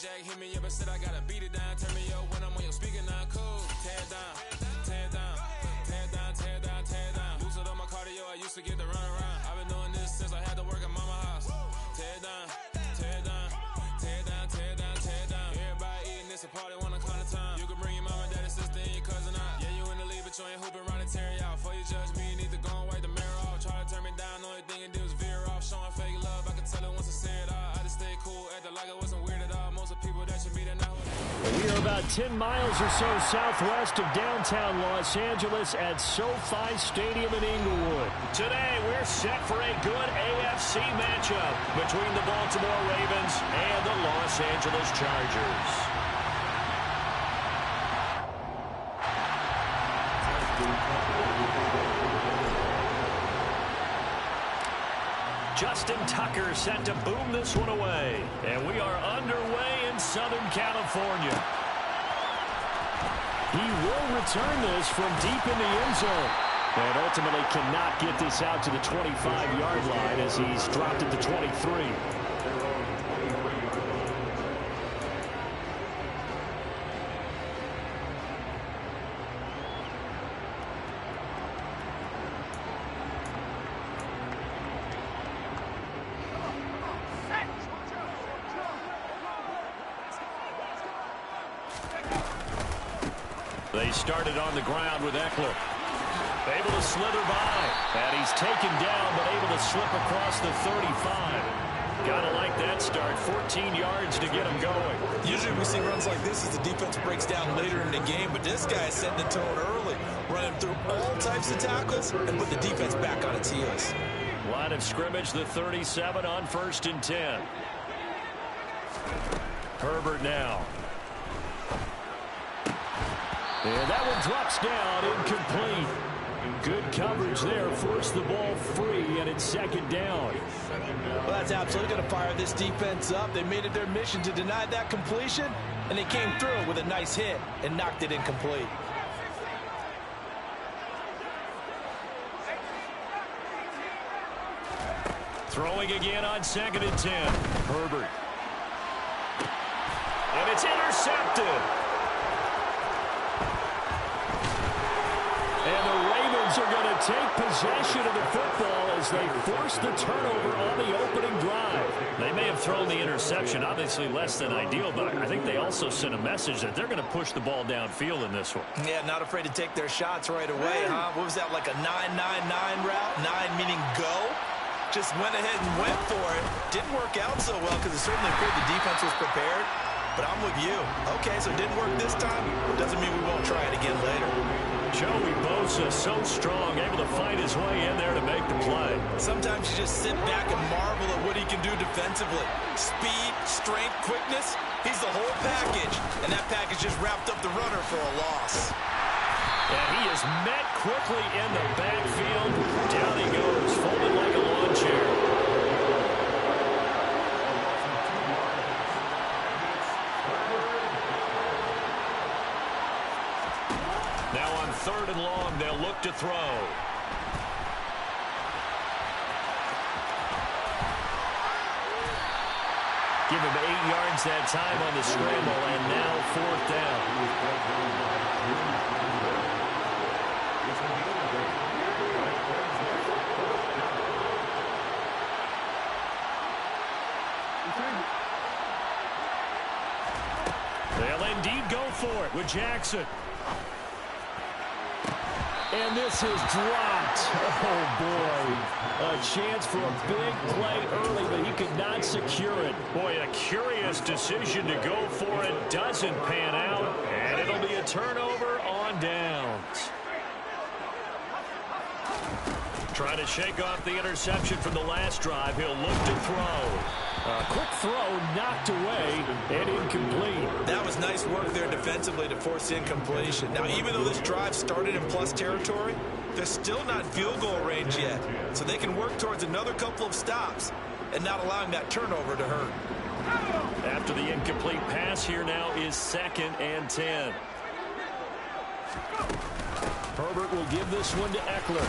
Jack hit me up and said I gotta beat it down. Turn me up when I'm on your speaker now. Cool. Tear it down, tear it down, tear it down, tear it down, tear it down. Lose it on my cardio, I used to get to run around. I've been doing this since I had to work at mama house. Tear it down, tear it down, tear it down, tear it down, tear it down. Everybody eating this a party one o'clock of time. You can bring your mama, daddy, sister, and your cousin out. Yeah, you in the league, but you ain't hooping around and tearing out. Before you judge me, you need to go and wipe the mirror off. Try to turn me down, only thing you do is veer off. Showing fake love, I can tell it once I say it all. I just stay cool, acting like I wasn't weird at all. Most of the people that you meet are not who they. We are about 10 miles or so southwest of downtown Los Angeles at SoFi Stadium in Inglewood. Today, we're set for a good AFC matchup between the Baltimore Ravens and the Los Angeles Chargers. Justin Tucker set to boom this one away. And we are underway in Southern California. He will return this from deep in the end zone. And ultimately cannot get this out to the 25-yard line as he's dropped it to 23. They started on the ground with Eckler. Able to slither by. And he's taken down, but able to slip across the 35. Gotta like that start. 14 yards to get him going. Usually we see runs like this as the defense breaks down later in the game, but this guy is setting the tone early, running through all types of tackles and put the defense back on its heels. Line of scrimmage, the 37 on 1st and 10. Herbert now. And that one drops down, incomplete. Good coverage there, forced the ball free, and it's second down. Well, that's absolutely going to fire this defense up. They made it their mission to deny that completion, and they came through with a nice hit and knocked it incomplete. Throwing again on 2nd and 10. Herbert. And it's intercepted. And the Ravens are going to take possession of the football as they force the turnover on the opening drive. They may have thrown the interception, obviously less than ideal, but I think they also sent a message that they're going to push the ball downfield in this one. Yeah, not afraid to take their shots right away, huh? What was that, like a 9-9-9 route? 9 meaning go? Just went ahead and went for it. Didn't work out so well because it certainly appeared the defense was prepared. But I'm with you. Okay, so it didn't work this time. Doesn't mean we won't try it again later. Joey Bosa, so strong, able to find his way in there to make the play. Sometimes you just sit back and marvel at what he can do defensively. Speed, strength, quickness, he's the whole package. And that package just wrapped up the runner for a loss. And he is met quickly in the backfield. Down he goes, folded like a lawn chair. Now on 3rd and long, they'll look to throw. Give him 8 yards that time on the scramble, and now 4th down. They'll indeed go for it with Jackson. And this is dropped. Oh, boy. A chance for a big play early, but he could not secure it. Boy, a curious decision to go for it. Doesn't pan out, and it'll be a turnover on downs. Trying to shake off the interception from the last drive. He'll look to throw. A quick throw knocked away and incomplete. That was nice work there defensively to force the incompletion. Now, even though this drive started in plus territory, they're still not in field goal range yet. So they can work towards another couple of stops and not allowing that turnover to hurt. After the incomplete pass, here now is 2nd and 10. Herbert will give this one to Eckler.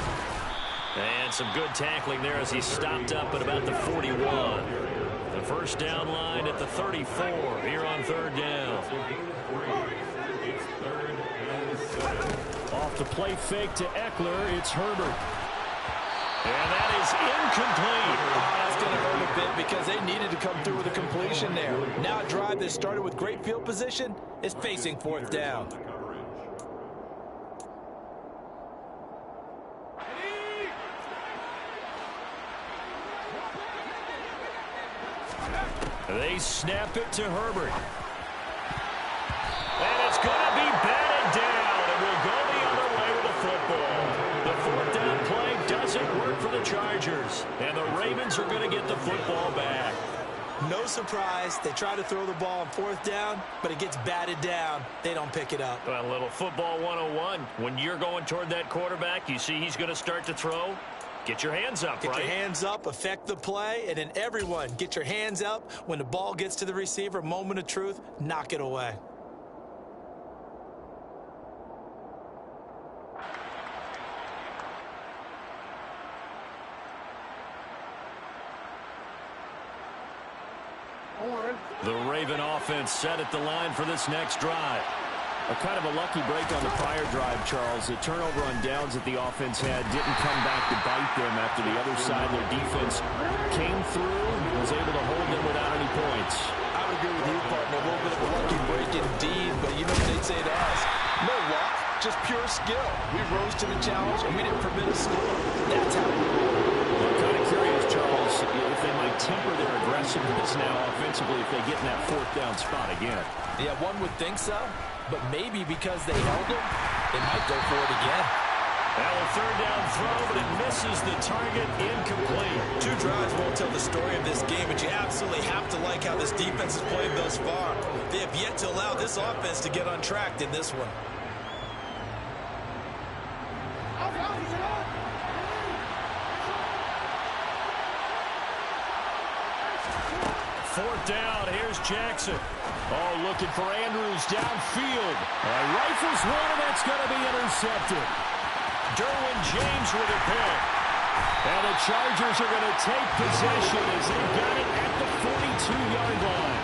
And some good tackling there as he stopped up at about the 41. The first down line at the 34 here on third down. Off the play fake to Eckler, it's Herbert. And that is incomplete. That's going to hurt a bit because they needed to come through with a completion there. Now a drive that started with great field position is facing fourth down. They snap it to Herbert. And it's going to be batted down. It will go the other way with the football. The fourth down play doesn't work for the Chargers. And the Ravens are going to get the football back. No surprise. They try to throw the ball on fourth down, but it gets batted down. They don't pick it up. Well, a little football 101. When you're going toward that quarterback, you see he's going to start to throw. Get your hands up, right? Get your hands up, affect the play, and then everyone get your hands up. When the ball gets to the receiver, moment of truth, knock it away. The Raven offense set at the line for this next drive. A kind of a lucky break on the prior drive, Charles. The turnover on downs that the offense had didn't come back to bite them after the other side. Their defense came through and was able to hold them without any points. I would agree with you, partner. A little bit of a lucky break indeed, but you know what they'd say to us? No luck, just pure skill. We rose to the challenge, and we didn't permit a score. That's how we roll. I'm kind of curious, Charles, if they might temper their aggressiveness now offensively if they get in that fourth down spot again. Yeah, one would think so. But maybe because they held him, they might go for it again. Well, a third down throw, but it misses the target, incomplete. Two drives won't tell the story of this game, but you absolutely have to like how this defense has played thus far. They have yet to allow this offense to get on track in this one. Fourth down, here's Jackson. Oh, looking for Andrews downfield. Rifles one, and that's going to be intercepted. Derwin James with a pick. And the Chargers are going to take possession as they got it at the 42-yard line.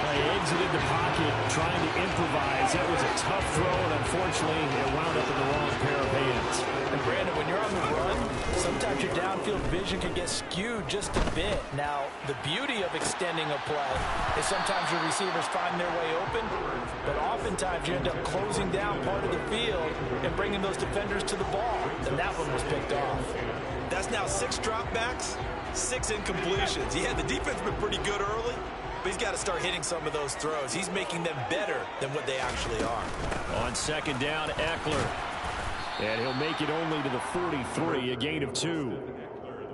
They exited the pocket trying to improvise. That was a tough throw, and unfortunately, it wound up in the wrong pair of hands. And Brandon, when you're on the run, sometimes your downfield vision can get skewed just a bit. Now, the beauty of extending a play is sometimes your receivers find their way open, but oftentimes you end up closing down part of the field and bringing those defenders to the ball. And that one was picked off. That's now 6 dropbacks, 6 incompletions. Yeah, the defense has been pretty good early, but he's got to start hitting some of those throws. He's making them better than what they actually are. On second down, Eckler. And he'll make it only to the 43, a gain of 2.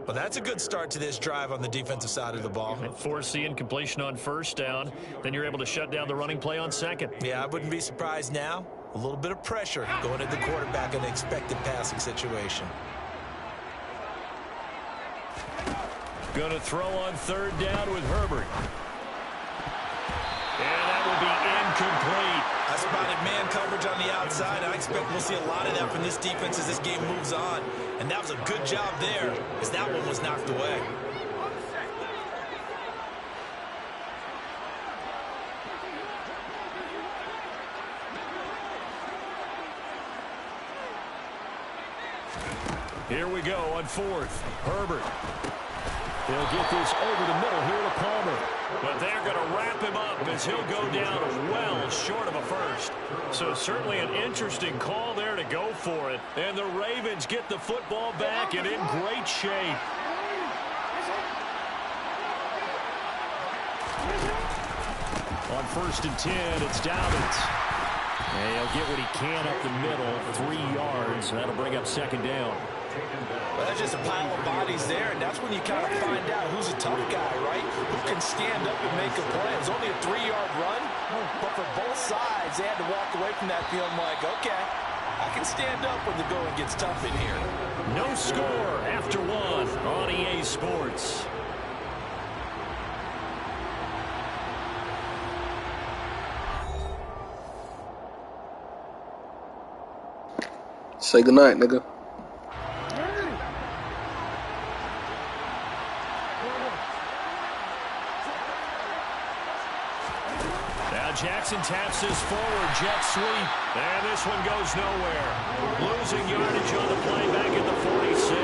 Well, that's a good start to this drive on the defensive side of the ball. And force the incompletion on first down. Then you're able to shut down the running play on second. Yeah, I wouldn't be surprised now. A little bit of pressure going at the quarterback in an expected passing situation. Going to throw on third down with Herbert. And that will be incomplete. I spotted man coverage on the outside. I expect we'll see a lot of that from this defense as this game moves on. And that was a good job there as that one was knocked away. Here we go on fourth. Herbert. They'll get this over the middle here to Palmer. But they're going to wrap him up as he'll go down well short of a first. So certainly an interesting call there to go for it. And the Ravens get the football back and in great shape. On 1st and 10, it's Dobbins. And he'll get what he can up the middle, 3 yards. That'll bring up second down. Well, that's just a pile of bodies there, and that's when you kind of find out who's a tough guy, right? Who can stand up and make a play. It was only a 3-yard run, but for both sides, they had to walk away from that feeling like, okay, I can stand up when the going gets tough in here. No score after 1 on EA Sports. Say goodnight, nigga. Jackson taps this forward, jet sweep, and this one goes nowhere. Losing yardage on the play back at the 46.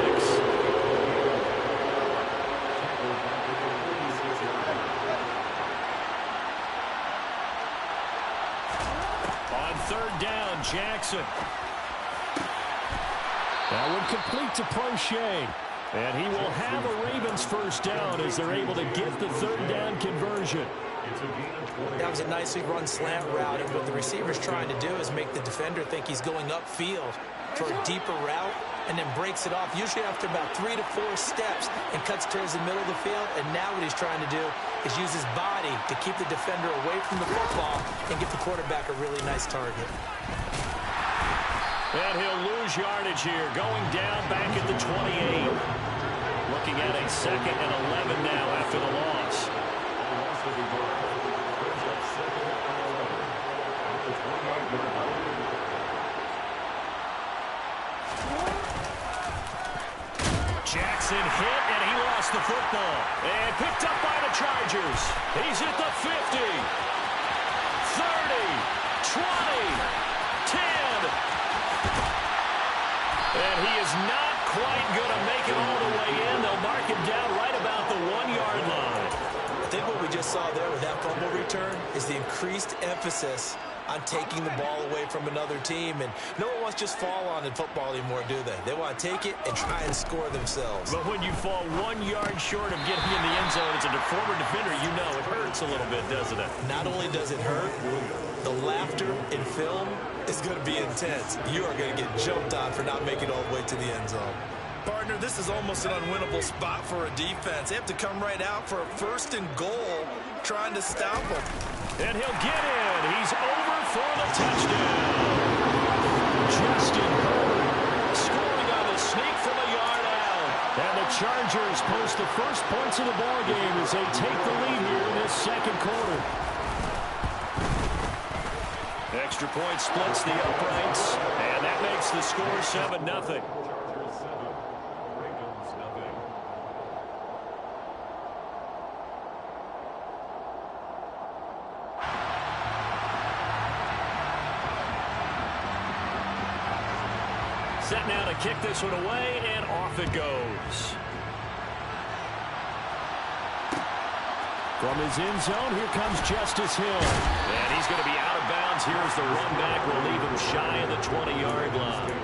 On third down, Jackson. That one complete to Prochet. And he will have a Ravens first down as they're able to get the third down conversion. That was a nicely run slant route, and what the receiver's trying to do is make the defender think he's going upfield for a deeper route and then breaks it off, usually after about 3 to 4 steps, and cuts towards the middle of the field. And now what he's trying to do is use his body to keep the defender away from the football and give the quarterback a really nice target. And he'll lose yardage here, going down back at the 28. Looking at a 2nd and 11 now after the loss. Jackson hit, and he lost the football. And picked up by the Chargers. He's at the 50, 30, 20, 10. And he is not quite going to make it all the way in. They'll mark him down right about the 1-yard line. I think what we just saw there with that fumble return is the increased emphasis on taking the ball away from another team. And no one wants to just fall on in football anymore, do they? They want to take it and try and score themselves. But when you fall 1 yard short of getting in the end zone as a former defender, you know it hurts a little bit, doesn't it? Not only does it hurt, the laughter in film is going to be intense. You are going to get jumped on for not making it all the way to the end zone. Partner, this is almost an unwinnable spot for a defense. They have to come right out for a 1st and goal, trying to stop them. And he'll get in. He's over for the touchdown. Justin Herbert scoring on the sneak from a yard out. And the Chargers post the first points of the ball game as they take the lead here in this 2nd quarter. Extra point splits the uprights, and that makes the score 7-0. Set now to kick this one away, and off it goes. From his end zone, here comes Justice Hill. And he's going to be out of bounds here as the run back will leave him shy of the 20-yard line.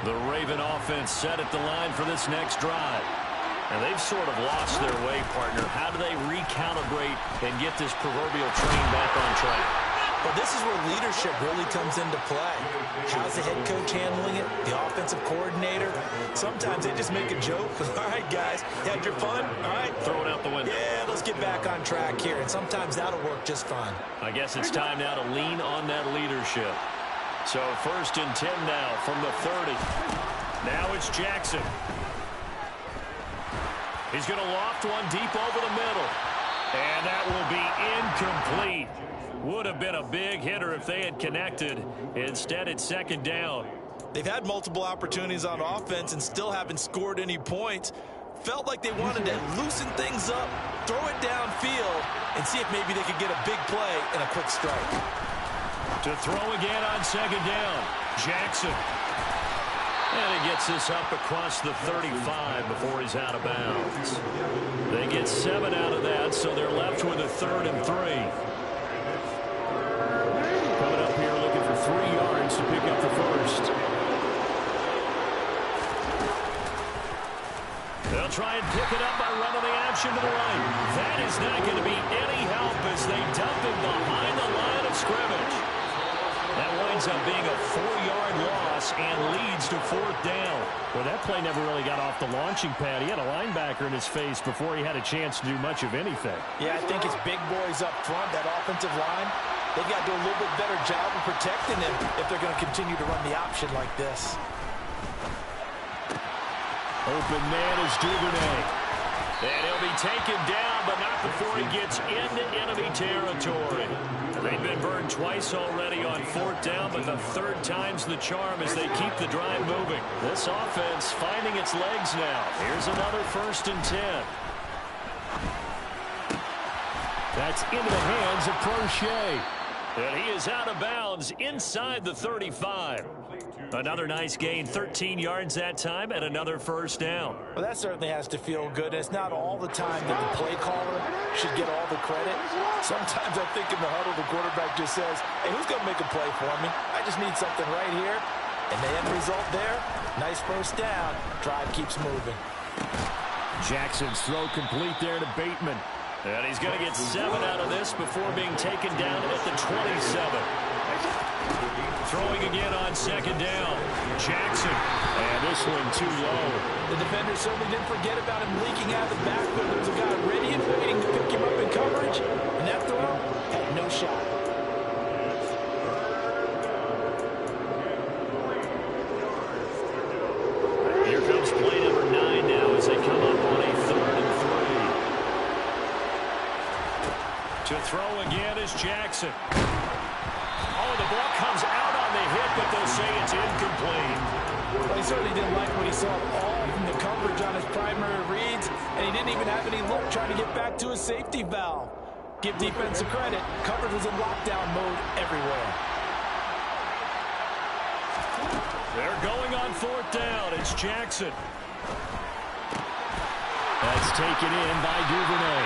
The Raven offense set at the line for this next drive. And they've sort of lost their way, partner. How do they recalibrate and get this proverbial train back on track? Well, this is where leadership really comes into play. How's the head coach handling it? The offensive coordinator? Sometimes they just make a joke. All right, guys, had your fun? All right. Throw it out the window. Yeah, let's get back on track here. And sometimes that'll work just fine. I guess it's time now to lean on that leadership. So 1st and 10 now from the 30. Now it's Jackson. He's going to loft one deep over the middle. And that will be incomplete. Would have been a big hitter if they had connected. Instead, it's 2nd down. They've had multiple opportunities on offense and still haven't scored any points. Felt like they wanted to loosen things up, throw it downfield, and see if maybe they could get a big play and a quick strike. To throw again on 2nd down, Jackson. And he gets this up across the 35 before he's out of bounds. They get 7 out of that, so they're left with a 3rd and 3. Coming up here looking for 3 yards to pick up the first. They'll try and pick it up by running the option to the right. That is not going to be any help as they dump him behind the line of scrimmage. That winds up being a 4-yard loss and leads to 4th down. Well, that play never really got off the launching pad. He had a linebacker in his face before he had a chance to do much of anything. Yeah, I think it's big boys up front, that offensive line. They've got to do a little bit better job of protecting him if they're going to continue to run the option like this. Open man is Duvernay. And he'll be taken down, but not before he gets into enemy territory. They've been burned twice already on 4th down, but the 3rd time's the charm as they keep the drive moving. This offense finding its legs now. Here's another 1st and 10. That's into the hands of Prochet. And he is out of bounds inside the 35. Another nice gain, 13 yards that time, and another 1st down. Well, that certainly has to feel good. It's not all the time that the play caller should get all the credit. Sometimes I think in the huddle, the quarterback just says, hey, who's going to make a play for me? I just need something right here. And the end result there, nice 1st down. Drive keeps moving. Jackson's throw complete there to Bateman. And he's going to get 7 out of this before being taken down at the 27. Throwing again on 2nd down. Jackson. And this one too low. The defender certainly didn't forget about him leaking out of the backfield. There was a guy ready and waiting to pick him up in coverage. And that throw had no shot. Here comes play number 9 now as they come up on a 3rd and 3. To throw again is Jackson. Oh, the ball comes out on the hit, but they'll say it's incomplete. Well, he certainly didn't like what he saw all from the coverage on his primary reads, and he didn't even have any luck trying to get back to his safety valve. Give defense a credit. Coverage was in lockdown mode everywhere. They're going on 4th down. It's Jackson. That's taken in by Duvernay.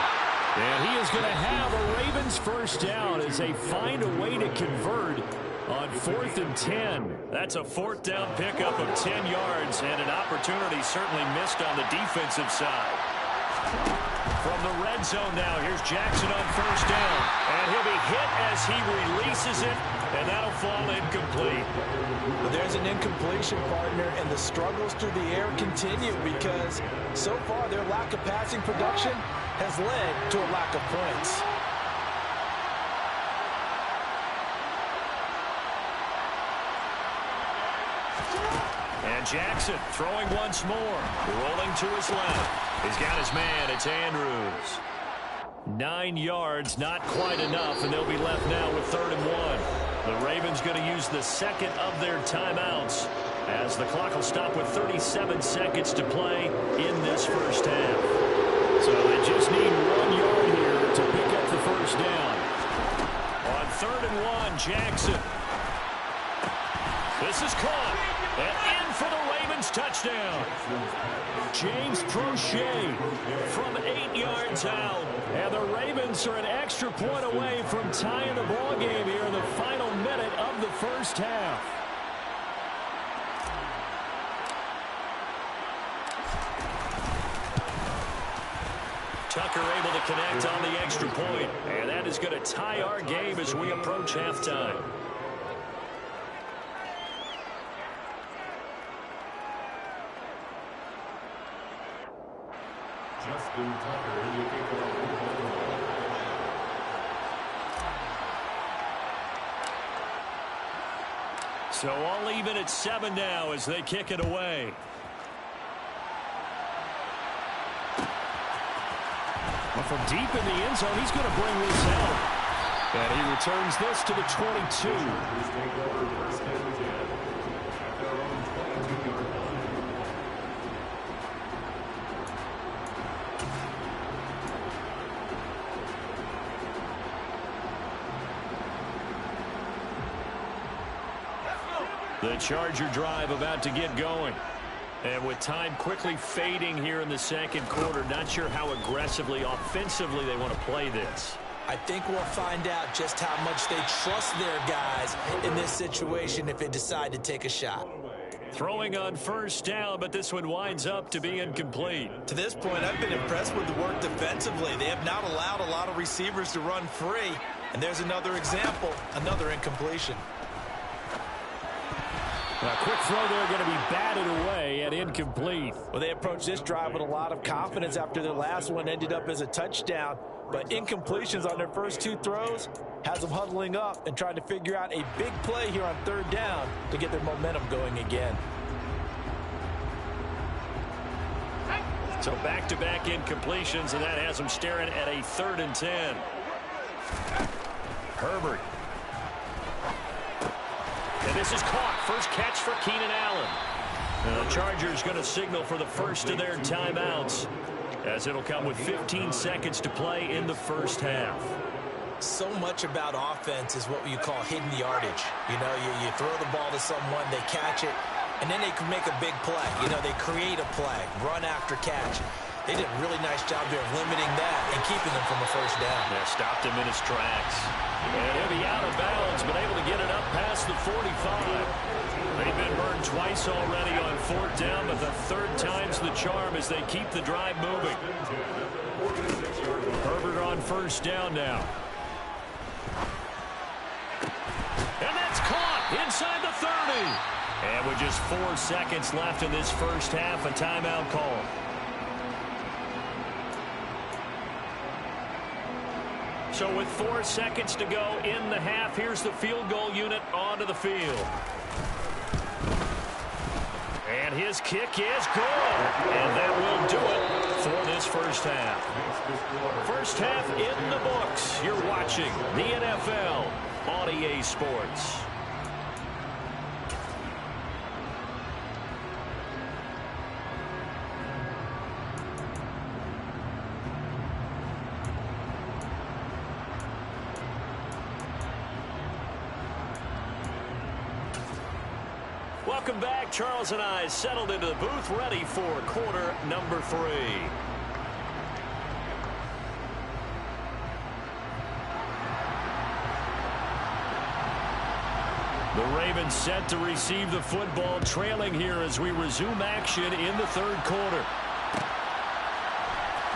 And he is going to have a Ravens 1st down as they find a way to convert on 4th and 10. That's a 4th down pickup of 10 yards and an opportunity certainly missed on the defensive side. From the red zone now, here's Jackson on 1st down. And he'll be hit as he releases it, and that'll fall incomplete. But there's an incompletion, partner, and the struggles through the air continue because so far their lack of passing production has led to a lack of points. And Jackson throwing once more, rolling to his left. He's got his man, it's Andrews. 9 yards, not quite enough, and they'll be left now with 3rd and 1. The Ravens going to use the 2nd of their timeouts as the clock will stop with 37 seconds to play in this 1st half. So they just need 1 yard here to pick up the 1st down. On 3rd and 1, Jackson. This is caught. And in for the Ravens touchdown. James Prochet from 8 yards out. And the Ravens are an extra point away from tying the ball game here in the final minute of the 1st half. Tucker able to connect on the extra point. And that is going to tie our game as we approach halftime. So all even at 7 now as they kick it away. Well, from deep in the end zone, he's going to bring this out. And he returns this to the 22. The Charger drive about to get going. And with time quickly fading here in the 2nd quarter, not sure how aggressively, offensively they want to play this. I think we'll find out just how much they trust their guys in this situation if they decide to take a shot. Throwing on 1st down, but this one winds up to be incomplete. To this point, I've been impressed with the work defensively. They have not allowed a lot of receivers to run free. And there's another example, another incompletion. A quick throw there going to be batted away and incomplete. Well, they approached this drive with a lot of confidence after their last one ended up as a touchdown. But incompletions on their first 2 throws has them huddling up and trying to figure out a big play here on 3rd down to get their momentum going again. So back-to-back incompletions, and that has them staring at a 3rd and 10. Herbert. And this is caught. First catch for Keenan Allen. The Chargers going to signal for the first of their timeouts, as it'll come with 15 seconds to play in the first half. So much about offense is what you call hidden yardage. You know, you throw the ball to someone, they catch it, and then they can make a big play. You know, they create a play, run after catch. They did a really nice job there of limiting that and keeping them from a first down. Yeah, stopped him in his tracks. And he'll be out of bounds, but able to get it up past the 45. They've been burned twice already on 4th down, but the 3rd time's the charm as they keep the drive moving. Herbert on 1st down now. And that's caught inside the 30. And with just 4 seconds left in this first half, a timeout call. So with 4 seconds to go in the half, here's the field goal unit onto the field. And his kick is good. And that will do it for this first half. First half in the books. You're watching the NFL on EA Sports. Welcome back. Charles and I settled into the booth, ready for quarter number 3. The Ravens set to receive the football, trailing here as we resume action in the 3rd quarter.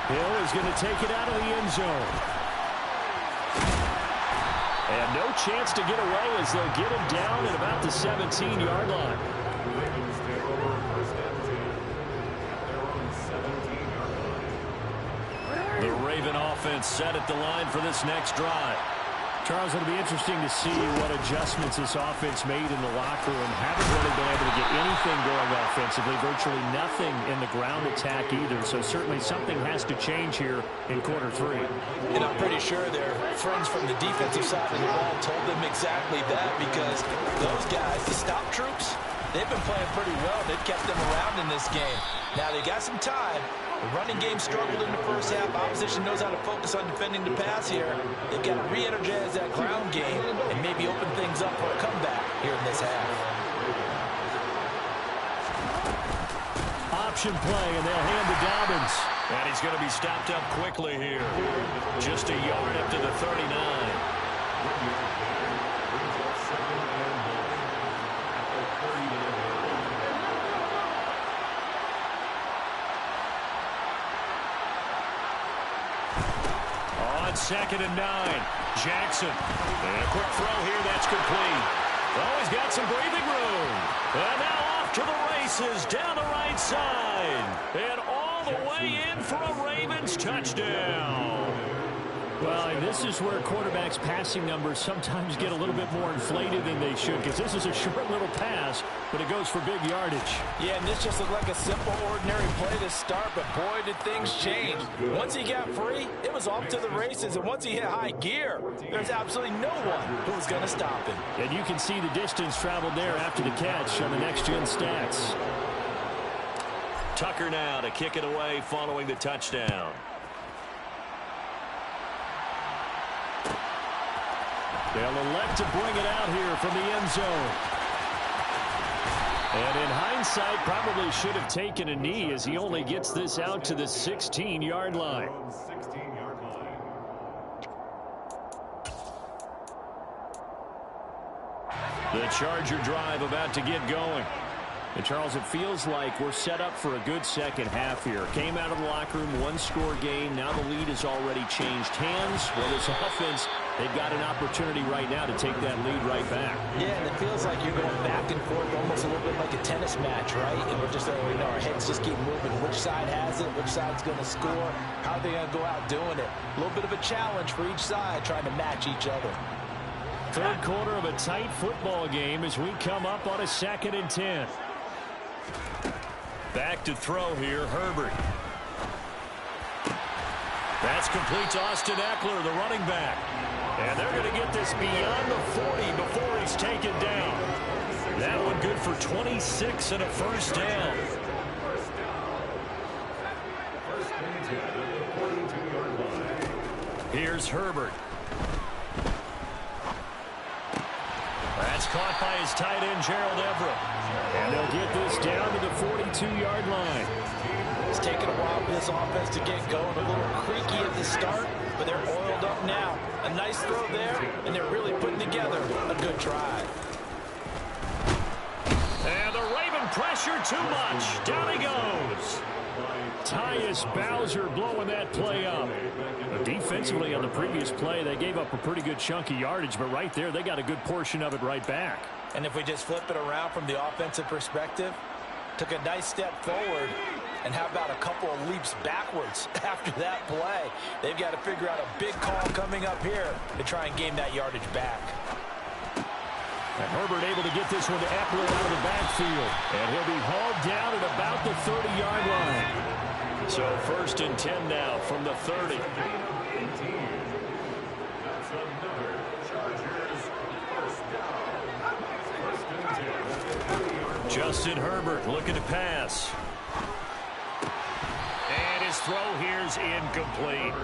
Hill is going to take it out of the end zone. And no chance to get away as they'll get him down at about the 17-yard line. The Raven offense set at the line for this next drive. Charles, it'll be interesting to see what adjustments this offense made in the locker room. Haven't really been able to get anything going offensively, virtually nothing in the ground attack either. So certainly something has to change here in quarter 3. And I'm pretty sure their friends from the defensive side of the ball told them exactly that, because those guys, the stop troops, they've been playing pretty well. They've kept them around in this game. Now they got some time. The running game struggled in the first half. Opposition knows how to focus on defending the pass here. They've got to re-energize that ground game and maybe open things up for a comeback here in this half. Option play, and they'll hand to Dobbins. And he's going to be stopped up quickly here. Just a yard up to the 39. On 2nd and 9, Jackson. And a quick throw here, that's complete. Oh, he's got some breathing room. And now off to the races down the right side. And all the way in for a Ravens touchdown. Well, and this is where quarterbacks' passing numbers sometimes get a little bit more inflated than they should, because this is a short little pass, but it goes for big yardage. Yeah, and this just looked like a simple, ordinary play to start, but boy, did things change. Once he got free, it was off to the races, and once he hit high gear, there's absolutely no one who was going to stop him. And you can see the distance traveled there after the catch on the next-gen stats. Tucker now to kick it away following the touchdown. They'll elect to bring it out here from the end zone. And in hindsight, probably should have taken a knee as he only gets this out to the 16-yard line. The Charger drive about to get going. And, Charles, it feels like we're set up for a good second half here. Came out of the locker room, one-score game. Now the lead has already changed hands. Well, this offense, they've got an opportunity right now to take that lead right back. Yeah, and it feels like you're going back and forth almost a little bit like a tennis match, right? And we're just, our heads just keep moving. Which side has it? Which side's going to score? How are they going to go out doing it? A little bit of a challenge for each side, trying to match each other. Third quarter of a tight football game as we come up on a 2nd and 10. Back to throw here, Herbert. Pass complete to Austin Eckler, the running back. And they're going to get this beyond the 40 before he's taken down. That one good for 26 and a first down. Here's Herbert. That's caught by his tight end, Gerald Everett. And they'll get this down to the 42-yard line. It's taken a while for this offense to get going. A little creaky at the start, but they're oiled up now. A nice throw there, and they're really putting together a good drive. And the Raven pressure too much. Down he goes. Tyus Bowser blowing that play up. Defensively on the previous play, they gave up a pretty good chunk of yardage, but right there, they got a good portion of it right back. And if we just flip it around from the offensive perspective, took a nice step forward, and how about a couple of leaps backwards after that play? They've got to figure out a big call coming up here to try and gain that yardage back. And Herbert able to get this one to Eckler out of the backfield. And he'll be hauled down at about the 30-yard line. So 1st and 10 now from the 30. Justin Herbert looking to pass. And his throw here's incomplete.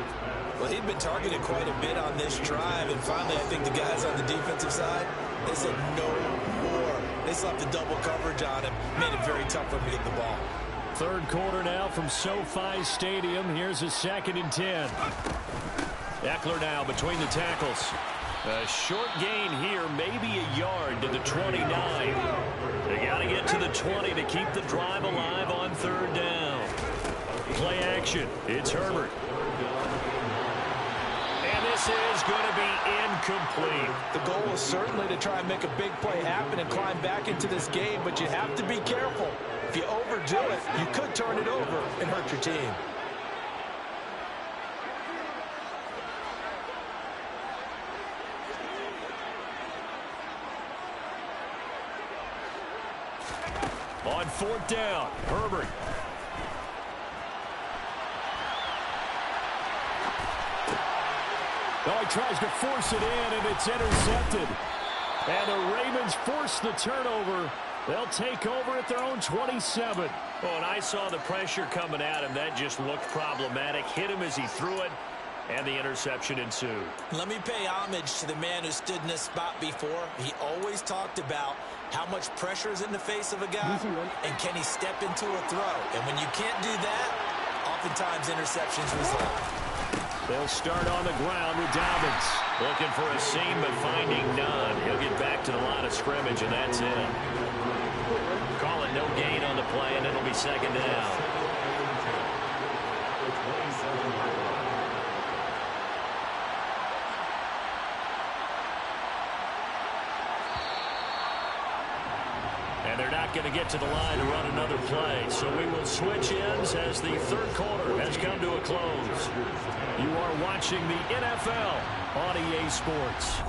Well, he'd been targeted quite a bit on this drive, and finally I think the guys on the defensive side, they said no more. They slapped the double coverage on him, made it very tough for him to get the ball. Third quarter now from SoFi Stadium. Here's a 2nd and 10. Eckler now between the tackles. A short gain here, maybe a yard to the 29. They got to get to the 20 to keep the drive alive on 3rd down. Play action. It's Herbert. And this is going to be incomplete. The goal is certainly to try and make a big play happen and climb back into this game, but you have to be careful. If you overdo it, you could turn it over and hurt your team. On 4th down, Herbert. Oh, he tries to force it in, and it's intercepted. And the Ravens force the turnover. They'll take over at their own 27. Oh, and I saw the pressure coming at him. That just looked problematic. Hit him as he threw it, and the interception ensued. Let me pay homage to the man who stood in this spot before. He always talked about how much pressure is in the face of a guy, and can he step into a throw. And when you can't do that, oftentimes interceptions result. They'll start on the ground with Dobbins. Looking for a seam, but finding none. He'll get back to the line of scrimmage, and that's it. Call it no gain on the play, and it'll be 2nd down. And they're not going to get to the line to run another play. So we will switch ends as the 3rd quarter has come to a close. You are watching the NFL on EA Sports.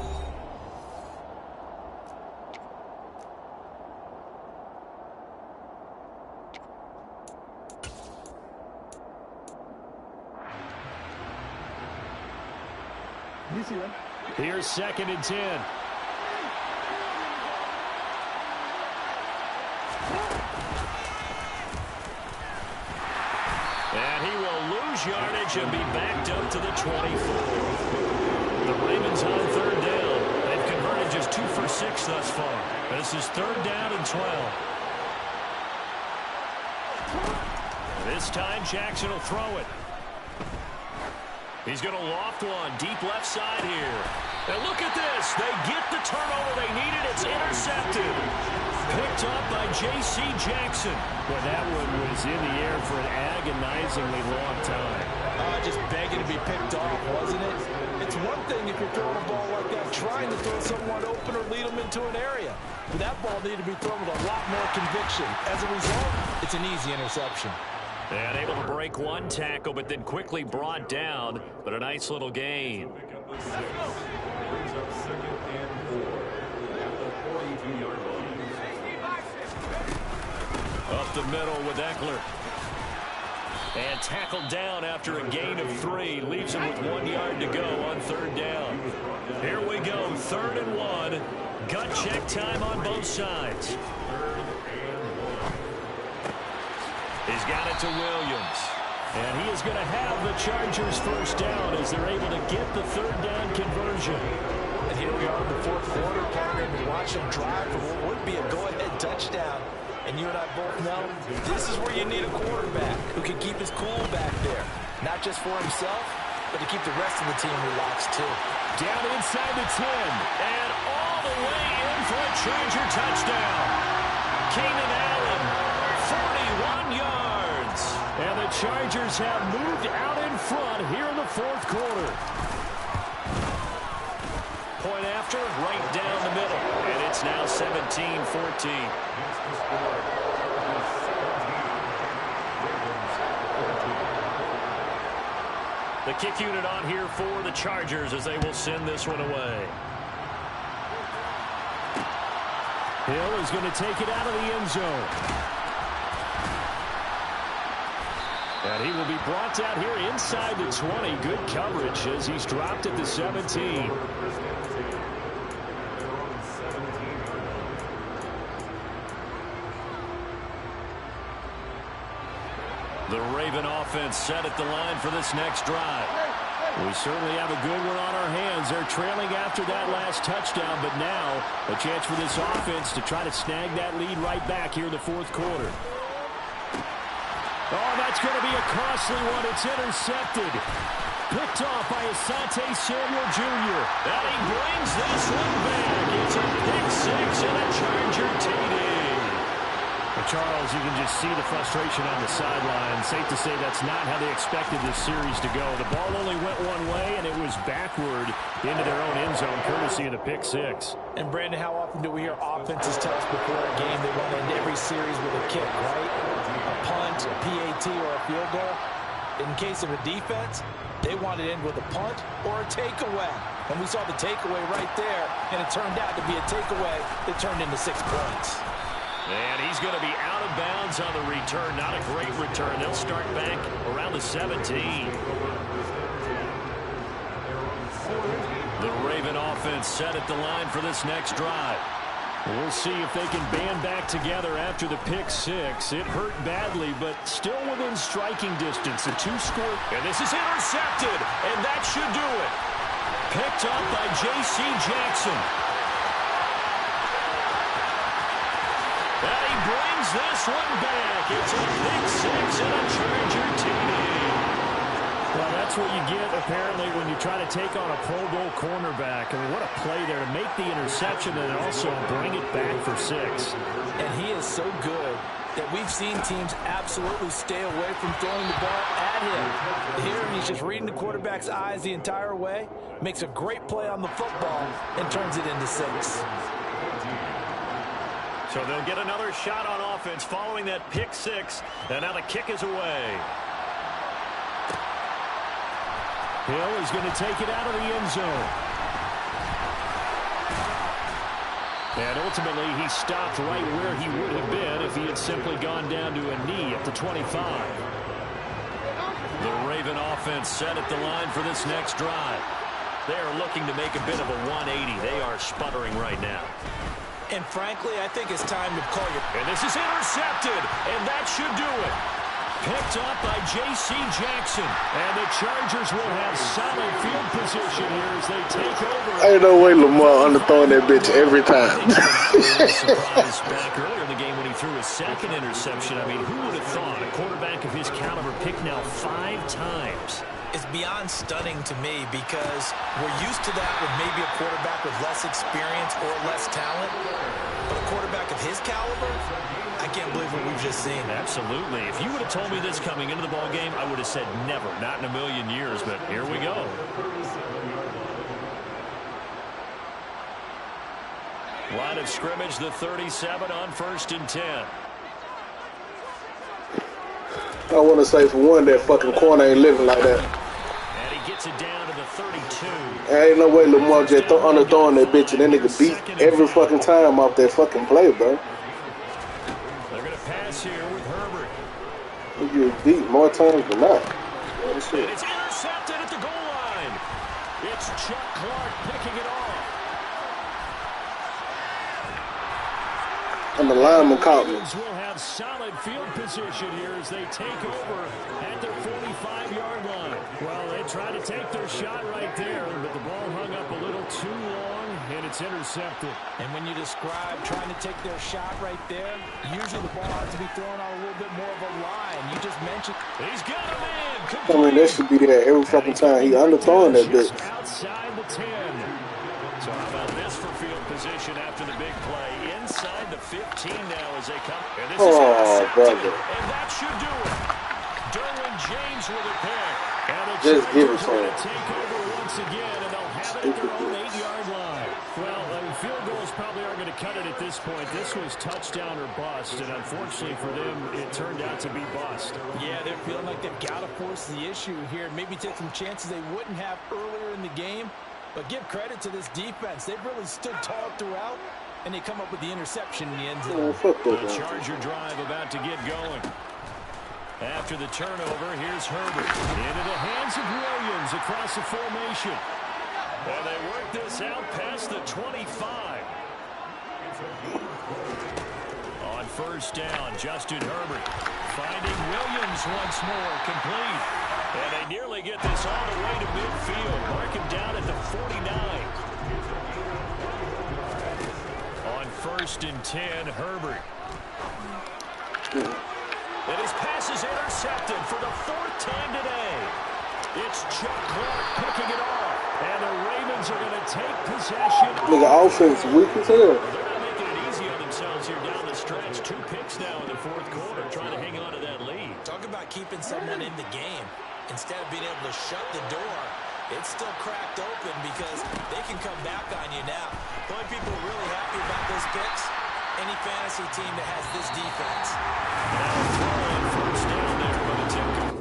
Here's 2nd and 10. And he will lose yardage and be backed up to the 24. The Ravens on 3rd down. They've converted just 2 for 6 thus far. This is 3rd down and 12. This time Jackson will throw it. He's going to loft one deep left side here. And look at this. They get the turnover they needed. It's intercepted. Picked up by J.C. Jackson. Well, that one was in the air for an agonizingly long time. Just begging to be picked off, wasn't it? It's one thing if you're throwing a ball like that, trying to throw someone open or lead them into an area. But that ball needed to be thrown with a lot more conviction. As a result, it's an easy interception. And able to break one tackle, but then quickly brought down. But a nice little gain. Up the middle with Eckler. And tackled down after a gain of 3. Leaves him with 1 yard to go on 3rd down. Here we go, 3rd and 1. Gut check time on both sides. He's got it to Williams. And he is going to have the Chargers first down as they're able to get the 3rd down conversion. And here we are in the 4th quarter, partner, and we watch them drive for what would be a go-ahead touchdown. And you and I both know this is where you need a quarterback who can keep his cool back there. Not just for himself, but to keep the rest of the team relaxed too. Down inside the 10, and all the way in for a Charger touchdown. Keenan Allen, 41 yards. And the Chargers have moved out in front here in the 4th quarter. Point after, right down the middle. And it's now 17-14. The kick unit on here for the Chargers as they will send this one away. Hill is going to take it out of the end zone. And he will be brought down here inside the 20. Good coverage as he's dropped at the 17. The Raven offense set at the line for this next drive. We certainly have a good one on our hands. They're trailing after that last touchdown, but now a chance for this offense to try to snag that lead right back here in the 4th quarter. Oh, that's going to be a costly one. It's intercepted. Picked off by Asante Samuel Jr. And he brings this one back. It's a pick 6 and a Charger TD. Charles, you can just see the frustration on the sideline. Safe to say that's not how they expected this series to go. The ball only went one way, and it was backward into their own end zone, courtesy of the pick 6. And, Brandon, how often do we hear offenses tell us before a game they want to end every series with a kick, right? A punt, a PAT, or a field goal. In case of a defense, they want it in with a punt or a takeaway. And we saw the takeaway right there, and it turned out to be a takeaway that turned into 6 points. And he's going to be out of bounds on the return. Not a great return. They'll start back around the 17. The Raven offense set at the line for this next drive. We'll see if they can band back together after the pick 6. It hurt badly, but still within striking distance. A 2-score. And this is intercepted, and that should do it. Picked up by J.C. Jackson. And he brings this one back. It's a pick 6 and a Charger TD. Well, that's what you get, apparently, when you try to take on a Pro Bowl cornerback. I mean, what a play there to make the interception and also bring it back for 6. And he is so good that we've seen teams absolutely stay away from throwing the ball at him. Here, he's just reading the quarterback's eyes the entire way, makes a great play on the football, and turns it into 6. So they'll get another shot on offense following that pick 6. And now the kick is away. Hill is going to take it out of the end zone. And ultimately, he stopped right where he would have been if he had simply gone down to a knee at the 25. The Raven offense set at the line for this next drive. They are looking to make a bit of a 180. They are sputtering right now. And frankly, I think it's time to call your... And this is intercepted, and that should do it. Picked up by J.C. Jackson. And the Chargers will have solid field position here as they take over. Ain't no way Lamar underthrowing that bitch every time. Back earlier in the game when he threw his 2nd interception. I mean, who would have thought a quarterback of his caliber picked now 5 times? It's beyond stunning to me because we're used to that with maybe a quarterback with less experience or less talent. But a quarterback of his caliber, I can't believe what we've just seen. Absolutely. If you would have told me this coming into the ball game, I would have said never, not in a million years. But here we go. Line of scrimmage, the 37 on 1st and 10. I want to say, for one, that fucking corner ain't living like that. And he gets it down to the 32. Ain't no way Lamar just underthrowing that bitch and that nigga beat every fucking time off that fucking play, bro. They're going to pass here with Herbert. You get beat more times than not. And it's intercepted at the goal line. It's Chuck Clark picking it off. And the lineman caught me. Ravens will have solid field position here as they take over at their 45-yard line. Well, they tried to take their shot right there, but the ball hung up a little too long, and it's intercepted. And when you describe trying to take their shot right there, usually the ball has to be thrown out a little bit more of a line. You just mentioned. He's got a man. I mean, that should be there every fucking time. He underthrowing that bitch. Outside the 10. So how about this for field position after the big play? Inside the 15 now as they come. And this is intercepted, and that should do it. Derwin James with a pick. And the just give it Chargers to are him. going to take over once again, and they'll have it at their own 8-yard line. Well, field goals probably aren't going to cut it at this point. This was touchdown or bust, and unfortunately for them, it turned out to be bust. Yeah, they're feeling like they've got to force the issue here. Maybe take some chances they wouldn't have earlier in the game. But give credit to this defense. They've really stood tall throughout, and they come up with the interception in the end zone. The Charger drive about to get going. After the turnover, here's Herbert. Into the hands of Williams across the formation. And they work this out past the 25. On first down, Justin Herbert finding Williams once more, complete. And they nearly get this all the way to midfield. Mark him down at the 49. On first and 10, Herbert. And his pass is intercepted for the 4th time today. It's Chuck Clark picking it off. And the Ravens are going to take possession. Nigga, offense weak as hell. They're not making it easy on themselves here down the stretch. 2 picks now in the 4th quarter, trying to hang on to that lead. Talk about keeping someone in the game. Instead of being able to shut the door, it's still cracked open because they can come back on you now. The only people really happy about those picks, any fantasy team that has this defense. Now throwing first down there by the Timken.